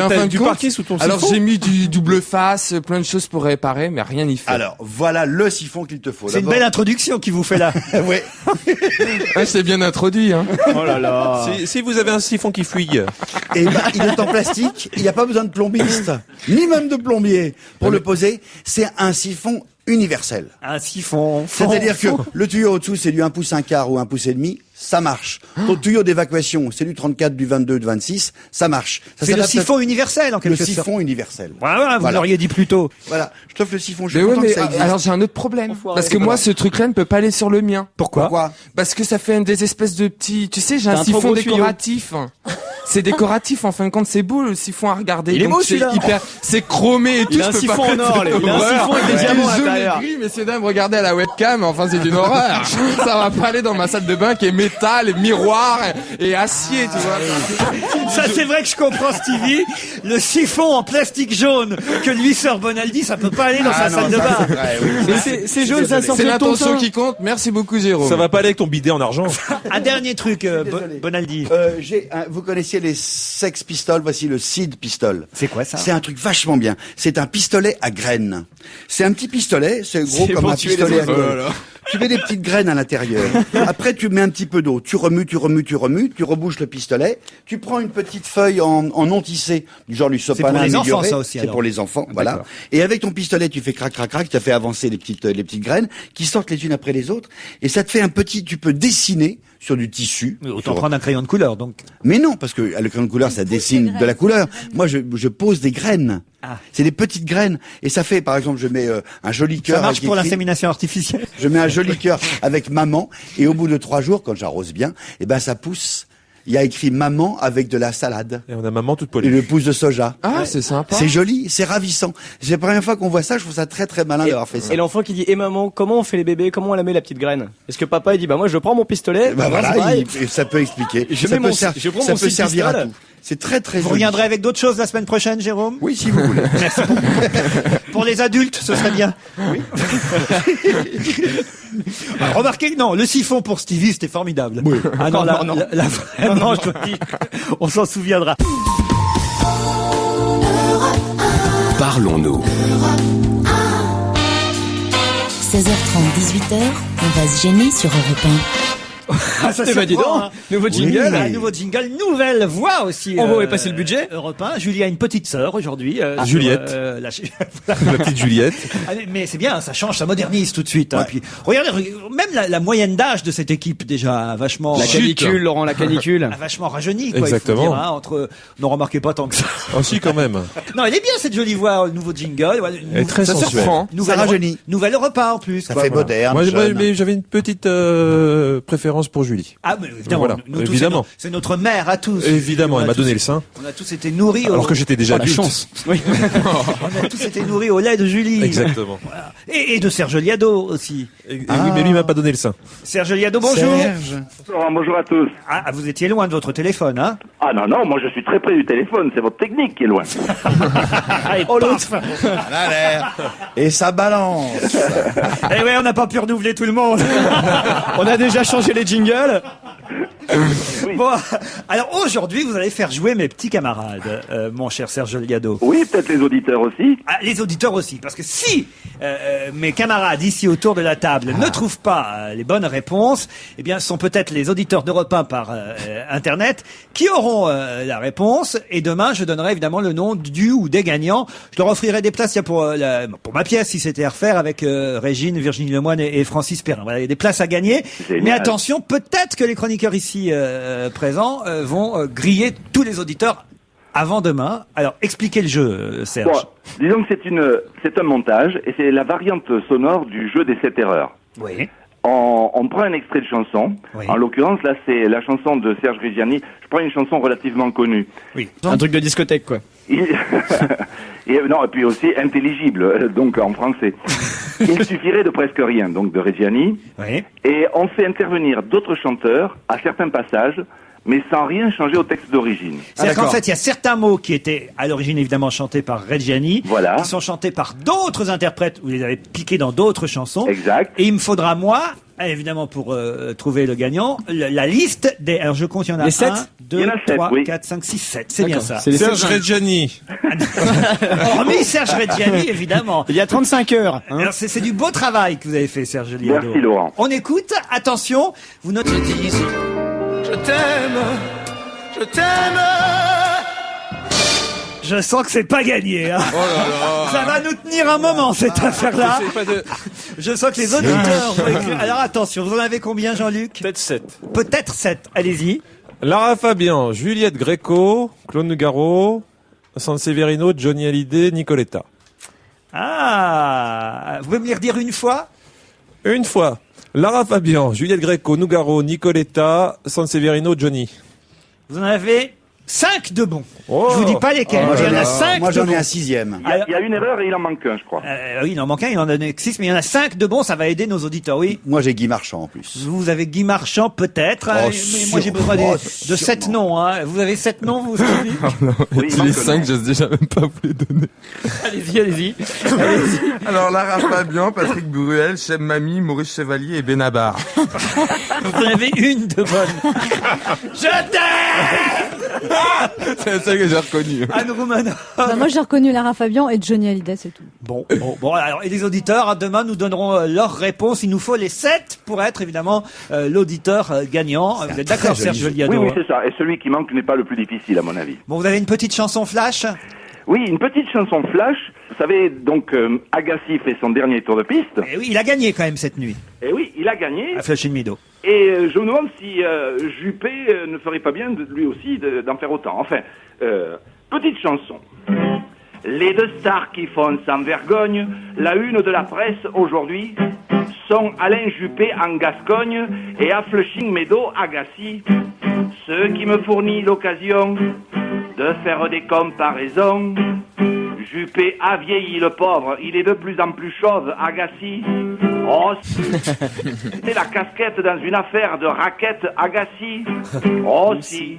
F: en fin
G: T'as
F: de
G: du
F: compte,
G: parquet sous ton
F: alors
G: siphon
F: j'ai mis du double face, plein de choses pour réparer, mais rien n'y fait.
C: Alors, voilà le siphon qu'il te faut.
A: C'est une belle introduction qui vous fait là.
C: Ouais.
F: Ah, je t'ai bien introduit, hein.
B: Oh là là.
G: Si vous avez un siphon qui fuit,
C: Et ben, il est en plastique. Il n'y a pas besoin de plombiste, ni même de plombier pour le poser. C'est un siphon universel.
A: Un siphon.
C: C'est-à-dire que le tuyau au-dessous, c'est du 1 pouce 1 quart ou 1 pouce et demi, ça marche. Ton tuyau d'évacuation, c'est du 34, du 22, du 26, ça marche. Ça
A: C'est le
C: s'adapte à-
A: siphon universel en
C: le
A: quelque sorte.
C: siphon universel.
A: Voilà, vous
C: Voilà.
A: l'auriez dit plus tôt.
C: Voilà, je t'offre le siphon, je
F: Mais
C: suis
F: ouais,
C: content
F: mais
C: que ça existe.
F: alors j'ai un autre problème.
B: Enfoiré.
F: Parce que moi, ce truc-là ne peut pas aller sur le mien.
C: Pourquoi
F: Parce que ça fait des espèces de petits, tu sais, j'ai
B: T'as
F: un
B: un trop
F: siphon
B: gros tuyau.
F: décoratif. C'est décoratif, en fin de compte, c'est beau le siphon à regarder.
B: Il est
F: Donc,
B: beau,
F: c'est
B: celui-là.
F: c'est chromé et tout.
B: Il a
F: je
B: un
F: peux
B: siphon
F: pas
B: en
F: mettre
B: or,
F: de
B: il a un
F: horreur.
B: siphon avec des diamants à
F: Et je
B: l'intérieur.
F: l'ai pris, messieurs dames, regardez à la webcam, enfin c'est une horreur. Ça va pas aller dans ma salle de bain qui est métal, miroir et acier, tu vois.
A: Ça, c'est vrai que je comprends Stevie. Le siphon en plastique jaune que lui sort Bonaldi, ça peut pas aller dans sa
C: non,
A: salle de
C: ça,
A: bain.
C: c'est vrai, oui.
B: Mais c'est jaune, ça sort
F: C'est
B: sur ton
F: l'intention
B: teint.
F: qui compte. Merci beaucoup, Jérôme.
G: ça va pas aller avec ton bidet en argent.
A: Un dernier truc,
C: Désolé.
A: Bonaldi.
C: Vous connaissiez les Sex Pistols, voici le Seed Pistol.
A: C'est quoi ça?
C: C'est un truc vachement bien. C'est un pistolet à graines. C'est un petit pistolet, c'est gros
B: C'est
C: comme
B: pour
C: un
B: tuer les
C: pistolet à
B: oiseaux.
C: colle. Tu mets des petites graines à l'intérieur. Après, tu mets un petit peu d'eau. Tu remues, tu rebouches le pistolet. Tu prends une petite feuille en non tissé, du genre du
A: pour
C: sopalin
A: les
C: amélioré.
A: enfants, ça aussi,
C: C'est
A: alors.
C: pour les enfants, voilà. Et avec ton pistolet, tu fais crac, crac, crac, tu as fait avancer les petites graines qui sortent les unes après les autres. Et ça te fait un petit, tu peux dessiner sur du tissu.
A: Autant prendre un crayon de couleur, donc.
C: Mais non, parce que le crayon de couleur, ça dessine de la couleur. Moi, je pose des graines.
A: Ah.
C: C'est des petites graines. Et ça fait, par exemple, je mets un joli cœur.
A: Ça marche
C: avec
A: pour
C: écrit-
A: l'insémination artificielle.
C: Je mets un joli cœur avec maman. Et au bout de 3 jours, quand j'arrose bien, eh ben, ça pousse. Il y a écrit maman avec de la salade.
G: Et on a maman toute
C: Et
G: polie.
C: le pouce de soja.
F: Ah, c'est sympa.
C: C'est joli, c'est ravissant. C'est la première fois qu'on voit ça, je trouve ça très très malin d'avoir fait ça.
B: Et l'enfant qui dit, eh maman, comment on fait les bébés? Comment on la met la petite graine? Est-ce que papa il dit, bah moi je prends mon pistolet.
C: Bah
B: moi, c'est
C: voilà,
B: pareil.
C: ça peut expliquer.
B: Je
C: ça
B: mets
C: peut,
B: mon- je prends
C: ça
B: mon
C: peut
B: six
C: servir à
B: pistoles.
C: tout. C'est très très
A: Vous
C: joli.
A: reviendrez avec d'autres choses la semaine prochaine, Jérôme?
C: Oui, si vous voulez.
A: Merci beaucoup. Pour les adultes, ce serait bien. Oui. Remarquez que non, le siphon pour Stevie, c'était formidable.
C: Oui.
A: Ah non,
B: Non, non.
A: vraiment, je dois dire, on s'en souviendra.
I: Parlons-nous.
J: 16h30, 18h, on va se gêner sur Europe 1.
A: Ah, ça
B: Eh ben, dis
A: surprend,
B: donc,
A: hein.
B: nouveau jingle.
A: Un nouveau jingle, nouvelle voix aussi.
B: On va passer le budget.
A: Europe 1. Julie a une petite sœur aujourd'hui.
G: Juliette. La petite Juliette.
A: Ah, mais c'est bien, ça change, ça modernise tout de suite. Hein. Puis, regardez, même la moyenne d'âge de cette équipe déjà a vachement,
B: La canicule, Laurent, la canicule.
A: a vachement rajeuni. Quoi,
G: Exactement.
A: Il faut dire, hein, entre, non, remarquez pas tant que ça.
G: Ah si, quand même.
A: Non, elle est bien cette jolie voix, le nouveau jingle. Ouais,
G: Elle est très
F: Ça
G: sensuelle.
F: surprend.
C: Ça rajeunit.
A: Nouvelle repas en plus.
C: Ça
A: quoi,
C: fait
A: voilà.
C: moderne.
G: Moi,
C: jeune.
G: mais j'avais une petite préférence préférence pour Julie.
A: Ah, mais évidemment,
G: Voilà,
A: nous tous,
G: évidemment.
A: c'est notre mère à tous.
G: Évidemment,
A: On a
G: elle m'a
A: tous-
G: donné le sein.
A: On a tous été nourris
G: Alors que j'étais déjà
B: La
G: adulte.
B: chance. Oui.
A: on a tous été nourris au lait de Julie.
G: Exactement.
A: Voilà. Et de Serge Liado aussi.
G: Et oui, mais lui il m'a pas donné le sein.
A: Serge Liado, bonjour.
H: Bonjour à tous.
A: Ah, vous étiez loin de votre téléphone, hein?
H: Ah non, moi je suis très près du téléphone, c'est votre technique qui est loin.
A: Allez, paf.
C: Et ça balance.
A: Eh ouais, on n'a pas pu renouveler tout le monde.
B: On a déjà changé les jingles.
A: Bon, alors aujourd'hui, vous allez faire jouer mes petits camarades, mon cher Serge Liado.
H: Oui, peut-être les auditeurs aussi.
A: Ah, les auditeurs aussi, parce que si mes camarades ici autour de la table ne trouvent pas les bonnes réponses, eh bien, ce sont peut-être les auditeurs d'Europe 1 par Internet qui auront la réponse. Et demain, je donnerai évidemment le nom du ou des gagnants. Je leur offrirai des places pour ma pièce, si c'était à refaire, avec Régine, Virginie Lemoine et Francis Perrin. Voilà, il y a des places à gagner.
H: Génial.
A: Mais attention, peut-être que les chroniqueurs ici présents vont griller tous les auditeurs avant demain. Alors, expliquez le jeu, Serge.
H: Bon, disons que c'est un montage et c'est la variante sonore du jeu des 7 erreurs.
A: Oui.
H: On prend un extrait de chanson.
A: Oui.
H: En l'occurrence, là, c'est la chanson de Serge Reggiani. Je prends une chanson relativement connue.
A: Oui.
B: Un truc de discothèque, quoi.
H: Et puis aussi intelligible, donc en français. Il suffirait de presque rien, donc de Reggiani.
A: Oui.
H: Et on fait intervenir d'autres chanteurs à certains passages, mais sans rien changer au texte d'origine.
A: C'est-à-dire qu'en
B: d'accord.
A: fait, il y a certains mots qui étaient à l'origine évidemment chantés par Reggiani,
H: Voilà.
A: qui sont chantés par d'autres interprètes, vous les avez piqués dans d'autres chansons.
H: Exact.
A: Et il me faudra, moi, évidemment, pour trouver le gagnant, la liste des... Alors je compte, il y en a
B: Les 7?
A: 1,
H: Il
A: 2,
H: y en a 7,
A: 3,
H: oui.
A: 4, 5, 6, 7. C'est bien
B: D'accord.
A: ça.
B: C'est les
G: Serge
B: 7.
G: Reggiani.
A: Hormis Serge Reggiani, évidemment.
B: Il y a 35 heures. Hein.
A: Alors c'est du beau travail que vous avez fait, Serge Liado.
H: Merci, Laurent.
A: On écoute, attention, vous notez...
I: Je t'aime, je t'aime.
A: Je sens que c'est pas gagné. Hein.
G: Oh là là.
A: Ça va nous tenir un moment, cette affaire-là.
G: C'est pas de...
A: Je sens que les auditeurs vont écrire. Alors attention, vous en avez combien, Jean-Luc?
G: Peut-être 7.
A: Peut-être 7. Allez-y.
G: Lara Fabian, Juliette Gréco, Claude Nougaro, Sanseverino, Johnny Hallyday, Nicoletta.
A: Ah, vous pouvez me les redire une fois?
G: Une fois. Lara Fabian, Juliette Gréco, Nougaro, Nicoletta, Sanseverino, Johnny.
A: Vous en avez 5 de bons.
G: Oh.
A: Je vous dis pas lesquels.
C: Moi,
A: il y en a
C: j'en ai-
A: 5
C: moi,
A: de
C: j'en ai
A: bons.
C: un 6e.
H: Il y a une erreur et il en manque un, je crois.
A: Oui, il en manque un, il en donne 6, mais il y en a 5 de bons, ça va aider nos auditeurs, oui.
C: Moi, j'ai Guy Marchand en plus.
A: Vous avez Guy Marchand, peut-être,
C: Oh,
A: mais moi j'ai besoin
C: sûrement,
A: de 7 noms. Hein. Vous avez 7 noms, vous, Stevie?
H: Oui, il manque
F: Les 5,
H: un.
F: j'ose déjà même pas vous les donner.
A: Allez-y, allez-y.
F: Alors, Lara Fabian, Patrick Bruel, Cheb Mami, Maurice Chevalier et Benabar.
A: Vous en avez une de bonne. Je t'aime!
F: C'est la seule que j'ai reconnue.
A: Anne Roumanoff.
E: Bah, moi, j'ai reconnu Lara Fabian et Johnny Hallyday, c'est tout.
A: Bon, alors, et les auditeurs, hein, demain, nous donnerons leurs réponses. Il nous faut les 7 pour être, évidemment, l'auditeur gagnant. Vous êtes d'accord,
C: très
A: Serge
C: joli
A: Liado?
H: Oui, oui,
A: hein
H: c'est ça. Et celui qui manque n'est pas le plus difficile, à mon avis.
A: Bon, vous avez une petite chanson flash?
H: Oui, une petite chanson flash. Vous savez, donc, Agassi fait son dernier tour de piste.
A: Eh oui, il a gagné quand même cette nuit,
H: Et oui, il a gagné.
A: à Flushing Meadow.
H: Et je me demande si Juppé ne ferait pas bien, lui aussi, d'en faire autant. Enfin, petite chanson. Les deux stars qui font sans vergogne la une de la presse aujourd'hui sont Alain Juppé en Gascogne et à Flushing Meadow, Agassi. Ce qui me fournit l'occasion de faire des comparaisons. Juppé a vieilli, le pauvre, il est de plus en plus chauve, Agassi. Oh, c'était la casquette dans une affaire de raquette, Agassi. Oh si,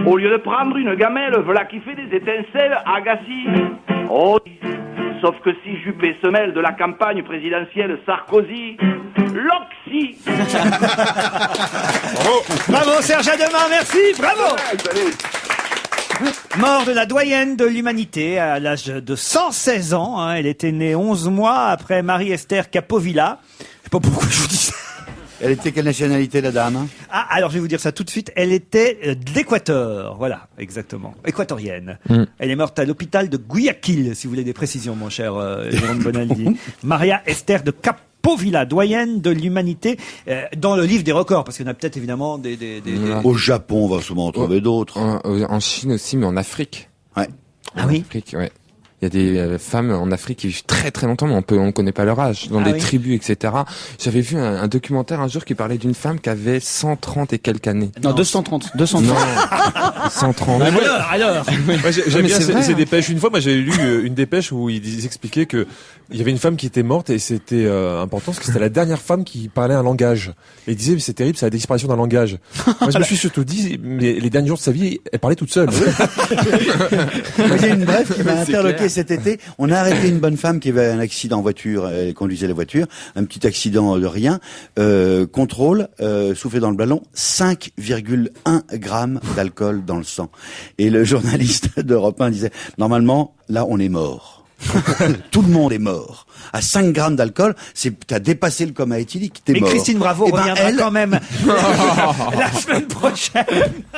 H: au lieu de prendre une gamelle, voilà qui fait des étincelles, Agassi. Oh, sauf que si Juppé se mêle de la campagne présidentielle Sarkozy, l'Oxy.
A: Bravo, Serge, à demain, merci, bravo! Mort de la doyenne de l'humanité à l'âge de 116 ans. Hein. Elle était née 11 mois après Marie-Esther Capovilla. Je sais pas pourquoi je vous dis ça.
C: Elle était quelle nationalité, la dame?
A: Ah, alors je vais vous dire ça tout de suite. Elle était de l'Équateur. Voilà, exactement. Équatorienne. Elle est morte à l'hôpital de Guayaquil, si vous voulez des précisions, mon cher Jérôme Bonaldi. Maria Esther de Capovilla, doyenne de l'humanité, dans le livre des records, parce qu'il y en a peut-être évidemment des...
C: Au Japon, on va souvent en trouver d'autres.
F: En Chine aussi, mais en Afrique.
C: Ouais.
A: Ah oui?
F: Afrique, ouais. Il y a des femmes en Afrique qui vivent très très longtemps, mais on connaît pas leur âge, dans des tribus, etc. J'avais vu un documentaire un jour qui parlait d'une femme qui avait 130 et quelques années.
B: Non, 230.
F: Non, 130.
A: Alors.
G: Moi, j'aime bien
F: c'est vrai,
G: ces dépêches. Une fois, moi, j'avais lu une dépêche où ils expliquaient que il y avait une femme qui était morte et c'était important parce que c'était la dernière femme qui parlait un langage. Et ils disaient, mais c'est terrible, c'est la disparition d'un langage. Moi, je me suis surtout dit, mais les derniers jours de sa vie, elle parlait toute seule.
C: Moi, j'ai une bref qui m'a interloqué cet été. On a arrêté une bonne femme qui avait un accident en voiture, elle conduisait la voiture, un petit accident de rien. Contrôle, soufflé dans le ballon, 5,1 grammes d'alcool dans le sang. Et le journaliste d'Europe 1 disait, normalement, là, on est mort. Tout le monde est mort. À 5 grammes d'alcool, t'as dépassé le coma éthylique, t'es
A: Mais
C: mort.
A: Christine Bravo
C: Eh ben,
A: reviendra
C: elle-
A: quand même la semaine prochaine.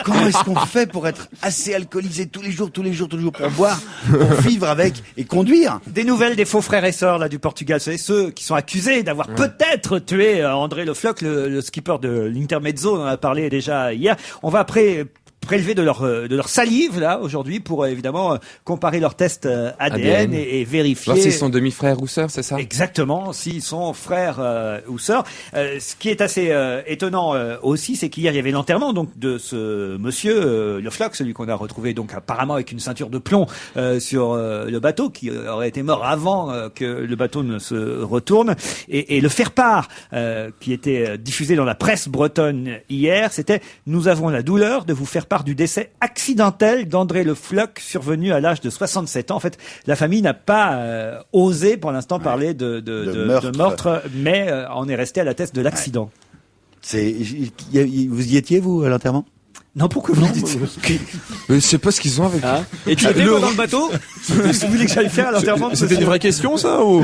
C: Comment est-ce qu'on fait pour être assez alcoolisé tous les jours pour boire, pour vivre avec et conduire?
A: Des nouvelles des faux frères et sœurs là du Portugal, vous savez, ceux qui sont accusés d'avoir peut-être tué André Le Floch, le skipper de l'Intermezzo, on en a parlé déjà hier. On va prélever de leur salive là aujourd'hui pour évidemment comparer leurs tests ADN et vérifier
F: Alors s'ils sont demi-frères ou sœurs, c'est ça?
A: exactement s'ils sont frères ou sœurs. Ce qui est assez étonnant aussi, c'est qu'hier il y avait l'enterrement donc de ce monsieur Le Floch, celui qu'on a retrouvé donc apparemment avec une ceinture de plomb sur le bateau, qui aurait été mort avant que le bateau ne se retourne, et le faire-part qui était diffusé dans la presse bretonne hier, c'était: nous avons la douleur de vous faire part du décès accidentel d'André Le Floch, survenu à l'âge de 67 ans. En fait, la famille n'a pas osé pour l'instant parler de meurtre, mais on est resté à la thèse de l'accident.
C: Vous y étiez, vous, à l'enterrement?
A: Non, pourquoi vous le dites?
F: Je sais pas ce qu'ils ont avec.
A: Et tu étais dans le bateau? Si vous voulez que j'aille faire à l'enterrement de
G: C'était
A: ce-
G: une vraie question, ça, ou?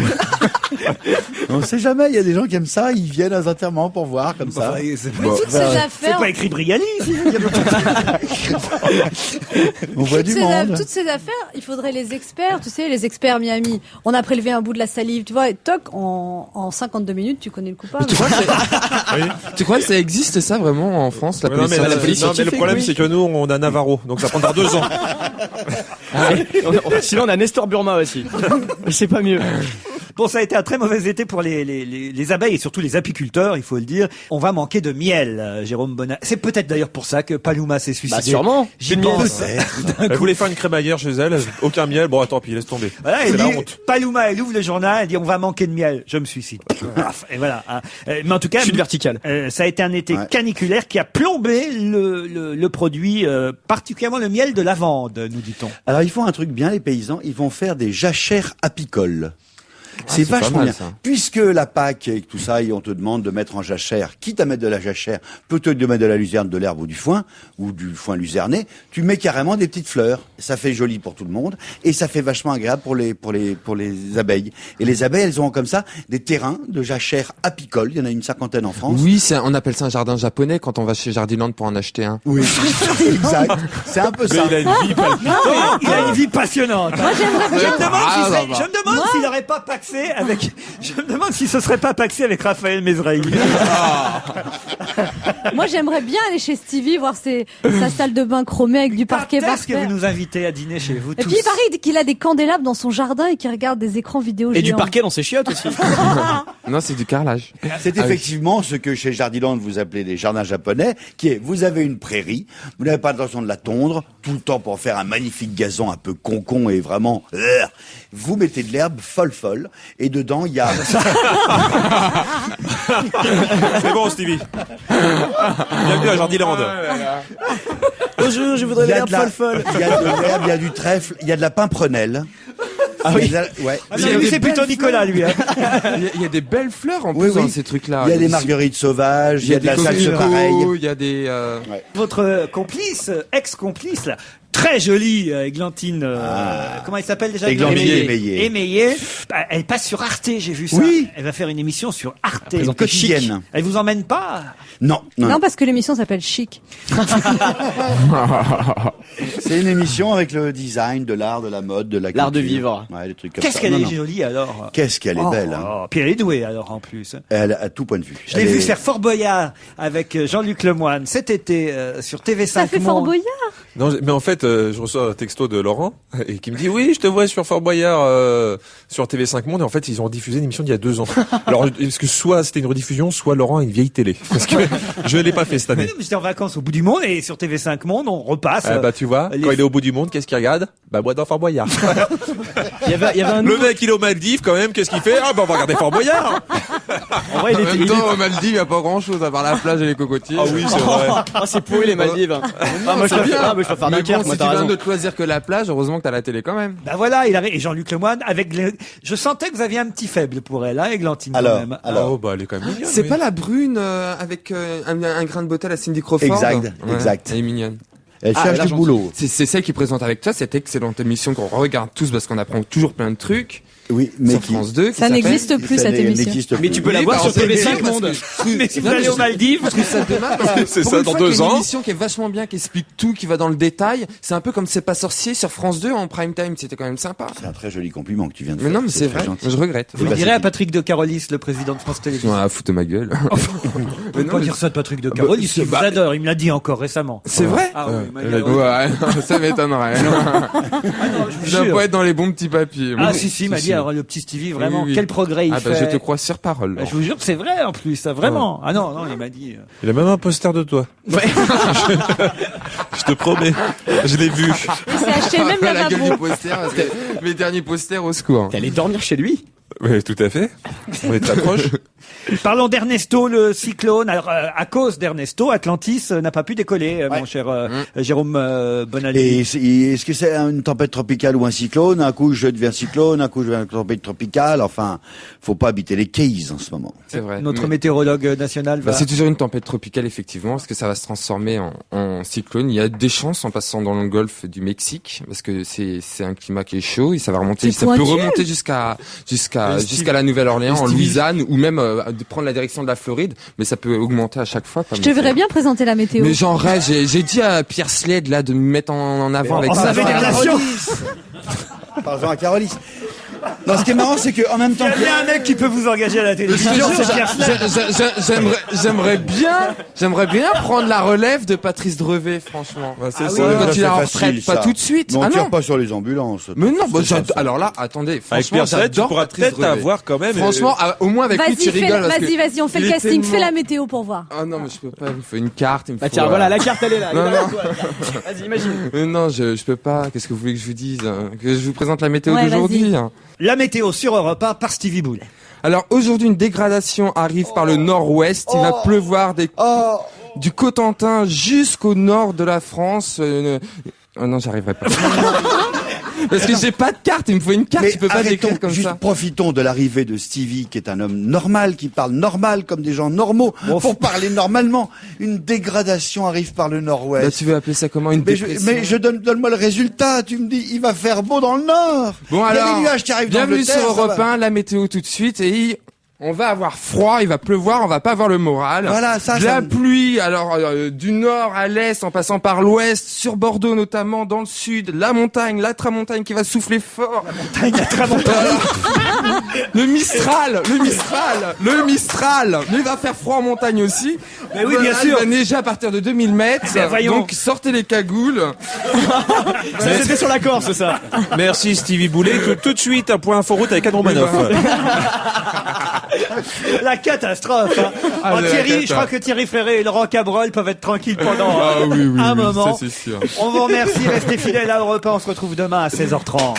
C: On sait jamais, il y a des gens qui aiment ça, ils viennent à un enterrement pour voir, comme ça.
A: Enfin, c'est
E: Mais toutes ces
A: c'est
E: affaires,
A: pas écrit Brialy.
C: On voit du monde.
E: toutes ces affaires, il faudrait les experts, tu sais, les experts Miami. On a prélevé un bout de la salive, tu vois, et toc, en 52 minutes, tu connais le coupable.
F: Tu crois que ça existe ça vraiment en France, la
G: Ouais, non,
F: police
G: mais
F: scientifique?
G: non, mais le problème, c'est que nous, on a Navarro, donc ça prendra 2 ans.
B: Sinon, on a Nestor Burma aussi. C'est pas mieux.
A: Bon, ça a été un très mauvais été pour les abeilles et surtout les apiculteurs, il faut le dire. On va manquer de miel, Jérôme Bonnat. C'est peut-être d'ailleurs pour ça que Paloma s'est suicidé.
B: Bah, sûrement.
A: J'y
B: Du miel.
A: pense.
G: Elle voulait faire une crémaillère chez elle, aucun miel, bon, tant pis, laisse tomber.
A: Voilà,
G: C'est
A: elle
G: la
A: dit,
G: honte.
A: Paloma, elle ouvre le journal, elle dit on va manquer de miel. Je me suicide. Paf, et voilà. Hein. Mais en tout cas,
B: Chute verticale.
A: ça a été un été caniculaire qui a plombé le produit, particulièrement le miel de lavande, nous dit-on.
C: Alors, ils font un truc bien, les paysans, ils vont faire des jachères apicoles. C'est
F: c'est pas
C: vachement
F: mal,
C: bien.
F: ça.
C: Puisque la Pâque et tout ça, et on te demande de mettre en jachère, quitte à mettre de la jachère, plutôt que de mettre de la luzerne, de l'herbe ou du foin luzerné, tu mets carrément des petites fleurs. Ça fait joli pour tout le monde et ça fait vachement agréable pour les abeilles. Et les abeilles, elles ont comme ça des terrains de jachères apicoles. Il y en a une 50aine en France.
F: Oui, on appelle ça un jardin japonais quand on va chez Jardiland pour en acheter un.
C: Oui, exact. C'est un peu ça.
G: Mais il a une vie palpitante.
A: Il a une vie passionnante.
E: Moi, j'aimerais bien.
A: Je me demande s'il n'aurait pas paxé avec. Je me demande si ce serait pas paxé avec Raphaël Mesrahi.
E: Moi, j'aimerais bien aller chez Stevie voir sa salle de bain chromée avec du parquet
A: Quand
E: par
A: est-ce que vous nous invitez à dîner chez vous
E: Et
A: tous?
E: puis, il paraît qu'il a des candélabres dans son jardin et qu'il regarde des écrans vidéo
B: Et du
E: géants.
B: parquet dans ses chiottes aussi.
F: Non, c'est du carrelage.
C: C'est effectivement ce que chez Jardiland vous appelez les jardins japonais, qui est, vous avez une prairie, vous n'avez pas l'intention de la tondre, tout le temps pour faire un magnifique gazon un peu concon et vraiment, vous mettez de l'herbe folle, et dedans il y a...
G: C'est bon, Stevie. Bienvenue à Jardiland.
B: Bonjour, je voudrais
C: Il y a
B: l'herbe
C: de la-
B: folle.
C: il y a de l'herbe, il y a du trèfle, il y a de la pimprenelle.
B: Ah oui.
C: Ouais.
A: Ah, lui, c'est plutôt Nicolas, lui. Hein.
F: Il y a des belles fleurs en
C: Oui,
F: plus
C: oui.
F: dans ces trucs-là.
C: Il y a des marguerites sauvages, il y a de la salse
F: coquelicots,
C: pareille.
F: il y a des...
A: Votre complice, ex-complice, là, très jolie, Églantine, comment elle s'appelle déjà?
C: Églantine
A: Émeillé.
C: Émeillé.
A: Bah, elle passe sur Arte, j'ai vu ça.
C: Oui.
A: Elle va faire une émission sur Arte.
C: Une quotidienne.
A: Chic. Elle vous emmène pas?
C: Non,
E: Non, parce que l'émission s'appelle Chic.
C: c'est une émission avec le design, de l'art, de la mode, de la
B: L'art de
C: culture.
B: vivre.
C: Ouais, des trucs comme
A: Qu'est-ce
C: ça.
A: qu'elle
C: Non,
A: est
C: non.
A: jolie, alors.
C: Qu'est-ce qu'elle est belle, hein.
A: Oh, puis elle est douée, alors, en plus.
C: Elle a tout point de vue.
A: Je l'ai
C: Elle
A: vu
C: est-
A: faire Fort Boyard avec Jean-Luc Lemoyne cet été sur TV5
E: Ça fait Fort
A: Monde.
E: Boyard.
G: Non, mais en fait, fait, je reçois un texto de Laurent et qui me dit oui, je te vois sur Fort Boyard sur TV5 Monde. Et en fait, ils ont diffusé une émission d'il y a 2 ans. Alors, est-ce que soit c'était une rediffusion, soit Laurent a une vieille télé, parce que je l'ai pas fait cette année.
A: Mais non, mais j'étais en vacances au bout du monde et sur TV5 Monde, on repasse.
G: Bah tu vois, quand il est au bout du monde, qu'est-ce qu'il regarde? Bah moi dans Fort Boyard.
B: Il y avait un
G: Le mec il est aux Maldives quand même, qu'est-ce qu'il fait? Ah bah on va regarder Fort Boyard.
B: En vrai,
F: En même temps, aux Maldives, il n'y a pas grand chose à part la plage et les cocotiers.
G: Ah oui, c'est vrai.
B: Ah, c'est pourri les Maldives. Moi je préfère
F: Mais
B: Dunkerque,
F: bon,
B: moi
F: si tu
B: t'as
F: veux
B: raison.
F: un autre loisir que la plage, heureusement que t'as la télé quand même.
A: Bah voilà, et Jean-Luc Lemoyne avec je sentais que vous aviez un petit faible pour elle, hein, Églantine, quand
C: Alors,
A: même.
G: Oh bah elle est quand même mignonne.
F: C'est
G: oui.
F: pas la brune avec un grain de beauté à la Cindy Crawford.
C: Exact,
F: Ouais,
C: exact.
F: Elle est mignonne.
C: Elle cherche
B: là,
C: du
B: j'en
C: boulot.
F: C'est celle qui présente avec toi cette excellente émission qu'on regarde tous parce qu'on apprend toujours plein de trucs.
C: Oui, mais
F: Sur France 2. qui
E: Ça
F: s'appelle-
E: n'existe plus,
C: ça
E: cette émission.
C: n'existe
B: Mais
C: plus.
B: tu peux la
F: Oui,
B: voir
F: bah,
B: sur
F: on peut le
B: TV5
F: dire parce
B: Monde.
F: que-
A: Mais si vous
F: Non,
A: allez
F: mais
A: aux Maldives,
F: Je trouve ça dommage parce que
G: C'est
F: pour
G: ça,
F: une
G: dans
F: fois qu'il y a
G: 2 ans.
F: une émission qui est vachement bien, qui explique tout, qui va dans le détail. C'est un peu comme C'est pas sorcier sur France 2 en prime time. C'était quand même sympa.
C: C'est un très joli compliment que tu viens de
F: Mais
C: faire.
F: non, mais c'est
C: très
F: vrai.
C: gentil.
F: Je regrette.
A: vous le direz à Patrick de Carolis, le président de France
F: Ils
A: Télévisions.
F: sont à foutre de ma gueule.
A: Vous ne pas dire ça de Patrick de Carolis, il vous adore, il me l'a dit encore récemment.
F: C'est vrai?
A: Ah oui, il
G: elle
A: m'a
G: a
A: dit-
G: dit-
F: Ouais, ça m'étonnerait.
A: Ah non, je
F: Je
A: vous
F: dois
A: jure.
F: pas être dans les bons petits papiers.
A: Ah
F: Oui,
A: si, il m'a dit, alors le petit Stevie, vraiment,
F: Oui, oui.
A: quel progrès il
F: Ah bah
A: fait.
F: je te crois sur parole.
A: Bah, je vous jure que c'est vrai en plus, ça, vraiment. Ah non, il m'a dit.
G: Il a même un poster de toi. Je te promets. Je l'ai vu.
E: Il s'est acheté même
F: Pas la gueule du
E: lavabo.
F: poster, parce que mes derniers posters au secours.
B: T'es allé dormir chez lui?
G: Oui, tout à fait. On est très proches.
A: Parlons d'Ernesto, le cyclone. Alors, à cause d'Ernesto, Atlantis n'a pas pu décoller, mon cher Jérôme Bonaldi.
C: Et est-ce que c'est une tempête tropicale ou un cyclone? Un coup je deviens cyclone, un coup je deviens tempête tropicale. Enfin, faut pas habiter les Keys en ce moment.
F: C'est vrai.
A: Notre
F: Mais-
A: météorologue national va...
F: Bah, c'est toujours une tempête tropicale, effectivement, parce que ça va se transformer en cyclone. Il y a des chances en passant dans le golfe du Mexique, parce que c'est un climat qui est chaud et ça va remonter,
E: C'est
F: ça peut
E: pointu.
F: remonter jusqu'à la Nouvelle-Orléans, en Louisiane, ou même de prendre la direction de la Floride, mais ça peut augmenter à chaque fois.
E: Je te verrais bien présenter la météo.
F: Mais j'en rêve, j'ai dit à Pierre Sled, là, de me mettre en avant avec
A: on
F: ça.
A: avait des relations.
C: Par Carolis. Non, ce qui est marrant, c'est que en même temps
A: Il y a
C: que...
A: bien un mec qui peut vous engager à la
F: Je te
A: télévision,
F: jure,
A: c'est Pierre Sled.
F: j'aimerais bien prendre la relève de Patrice Drevet, franchement.
G: Ouais, c'est
C: Ah
G: ça.
C: oui,
F: Quand
C: ça,
F: il est en
C: c'est
F: retraite,
C: facile,
F: pas
C: ça.
F: tout de suite.
C: Mais on
F: Ah
C: tire
F: non.
C: pas sur les ambulances.
F: Mais non, bah,
C: C'est ça, ça.
F: alors là, attendez,
G: Avec
F: franchement,
G: Pierre Salette, tu
F: j'adore
G: pourras
F: Patrice
G: peut-être
F: Drevet.
G: avoir quand même.
F: Franchement, au moins avec lui, tu rigoles. parce que
E: Vas-y, on fait
F: il
E: le
F: est
E: casting,
F: tellement-
E: fais la météo pour voir.
F: Ah non, mais je peux pas, il me faut une carte, il me faut...
B: Bah tiens, voilà, la carte elle est là.
F: Non,
B: Elle est là,
F: non.
B: toi, la carte. Vas-y, imagine.
F: Non, je peux pas. Qu'est-ce que vous voulez que je vous dise? Que je vous présente la météo
E: Ouais,
F: d'aujourd'hui?
A: La météo sur Europe 1 par Stevie Boulet.
F: Alors aujourd'hui, une dégradation arrive par le nord-ouest. Il va pleuvoir du Cotentin jusqu'au nord de la France. Oh non, j'arriverai pas. Parce que j'ai pas de carte, il me faut une carte,
C: Mais
F: tu peux pas
C: arrêtons,
F: décrire comme
C: juste
F: ça.
C: profitons de l'arrivée de Stevie, qui est un homme normal, qui parle normal comme des gens normaux, pour parler normalement. Une dégradation arrive par le
F: Là,
C: nord-ouest.
F: tu veux appeler ça comment? Une dépression?
C: Donne-moi le résultat. Tu me dis, il va faire beau dans le nord.
F: Bon
C: Il y a
F: alors,
C: des nuages qui arrivent
F: bienvenue
C: d'Angleterre,
F: sur
C: ça
F: Europe
C: va.
F: 1, la météo tout de suite, et on va avoir froid, il va pleuvoir, on va pas avoir le moral.
C: Voilà, ça,
F: De la
C: ça-
F: pluie, alors du nord à l'est, en passant par l'ouest, sur Bordeaux notamment, dans le sud, la montagne, la tramontagne qui va souffler fort. Le Mistral. Mais il va faire froid en montagne aussi.
A: Mais oui, bien
F: Voilà,
A: sûr.
F: Il va neiger à partir de 2000 mètres.
A: Ben, voyons.
F: Donc sortez les cagoules.
B: C'était sur la Corse, ça.
G: Merci Stevie Boulet. Tout de suite, un point inforoute avec Anne Romanoff.
A: La catastrophe. Hein.
F: Ah,
A: Oh,
F: la
A: Thierry,
F: cata.
A: je crois que Thierry Fréret et Laurent Cabrol peuvent être tranquilles pendant
F: Ah oui, oui,
A: un
F: oui,
A: moment.
F: ça c'est sûr.
A: On vous remercie, restez fidèles à Europe 1, on se retrouve demain à 16h30.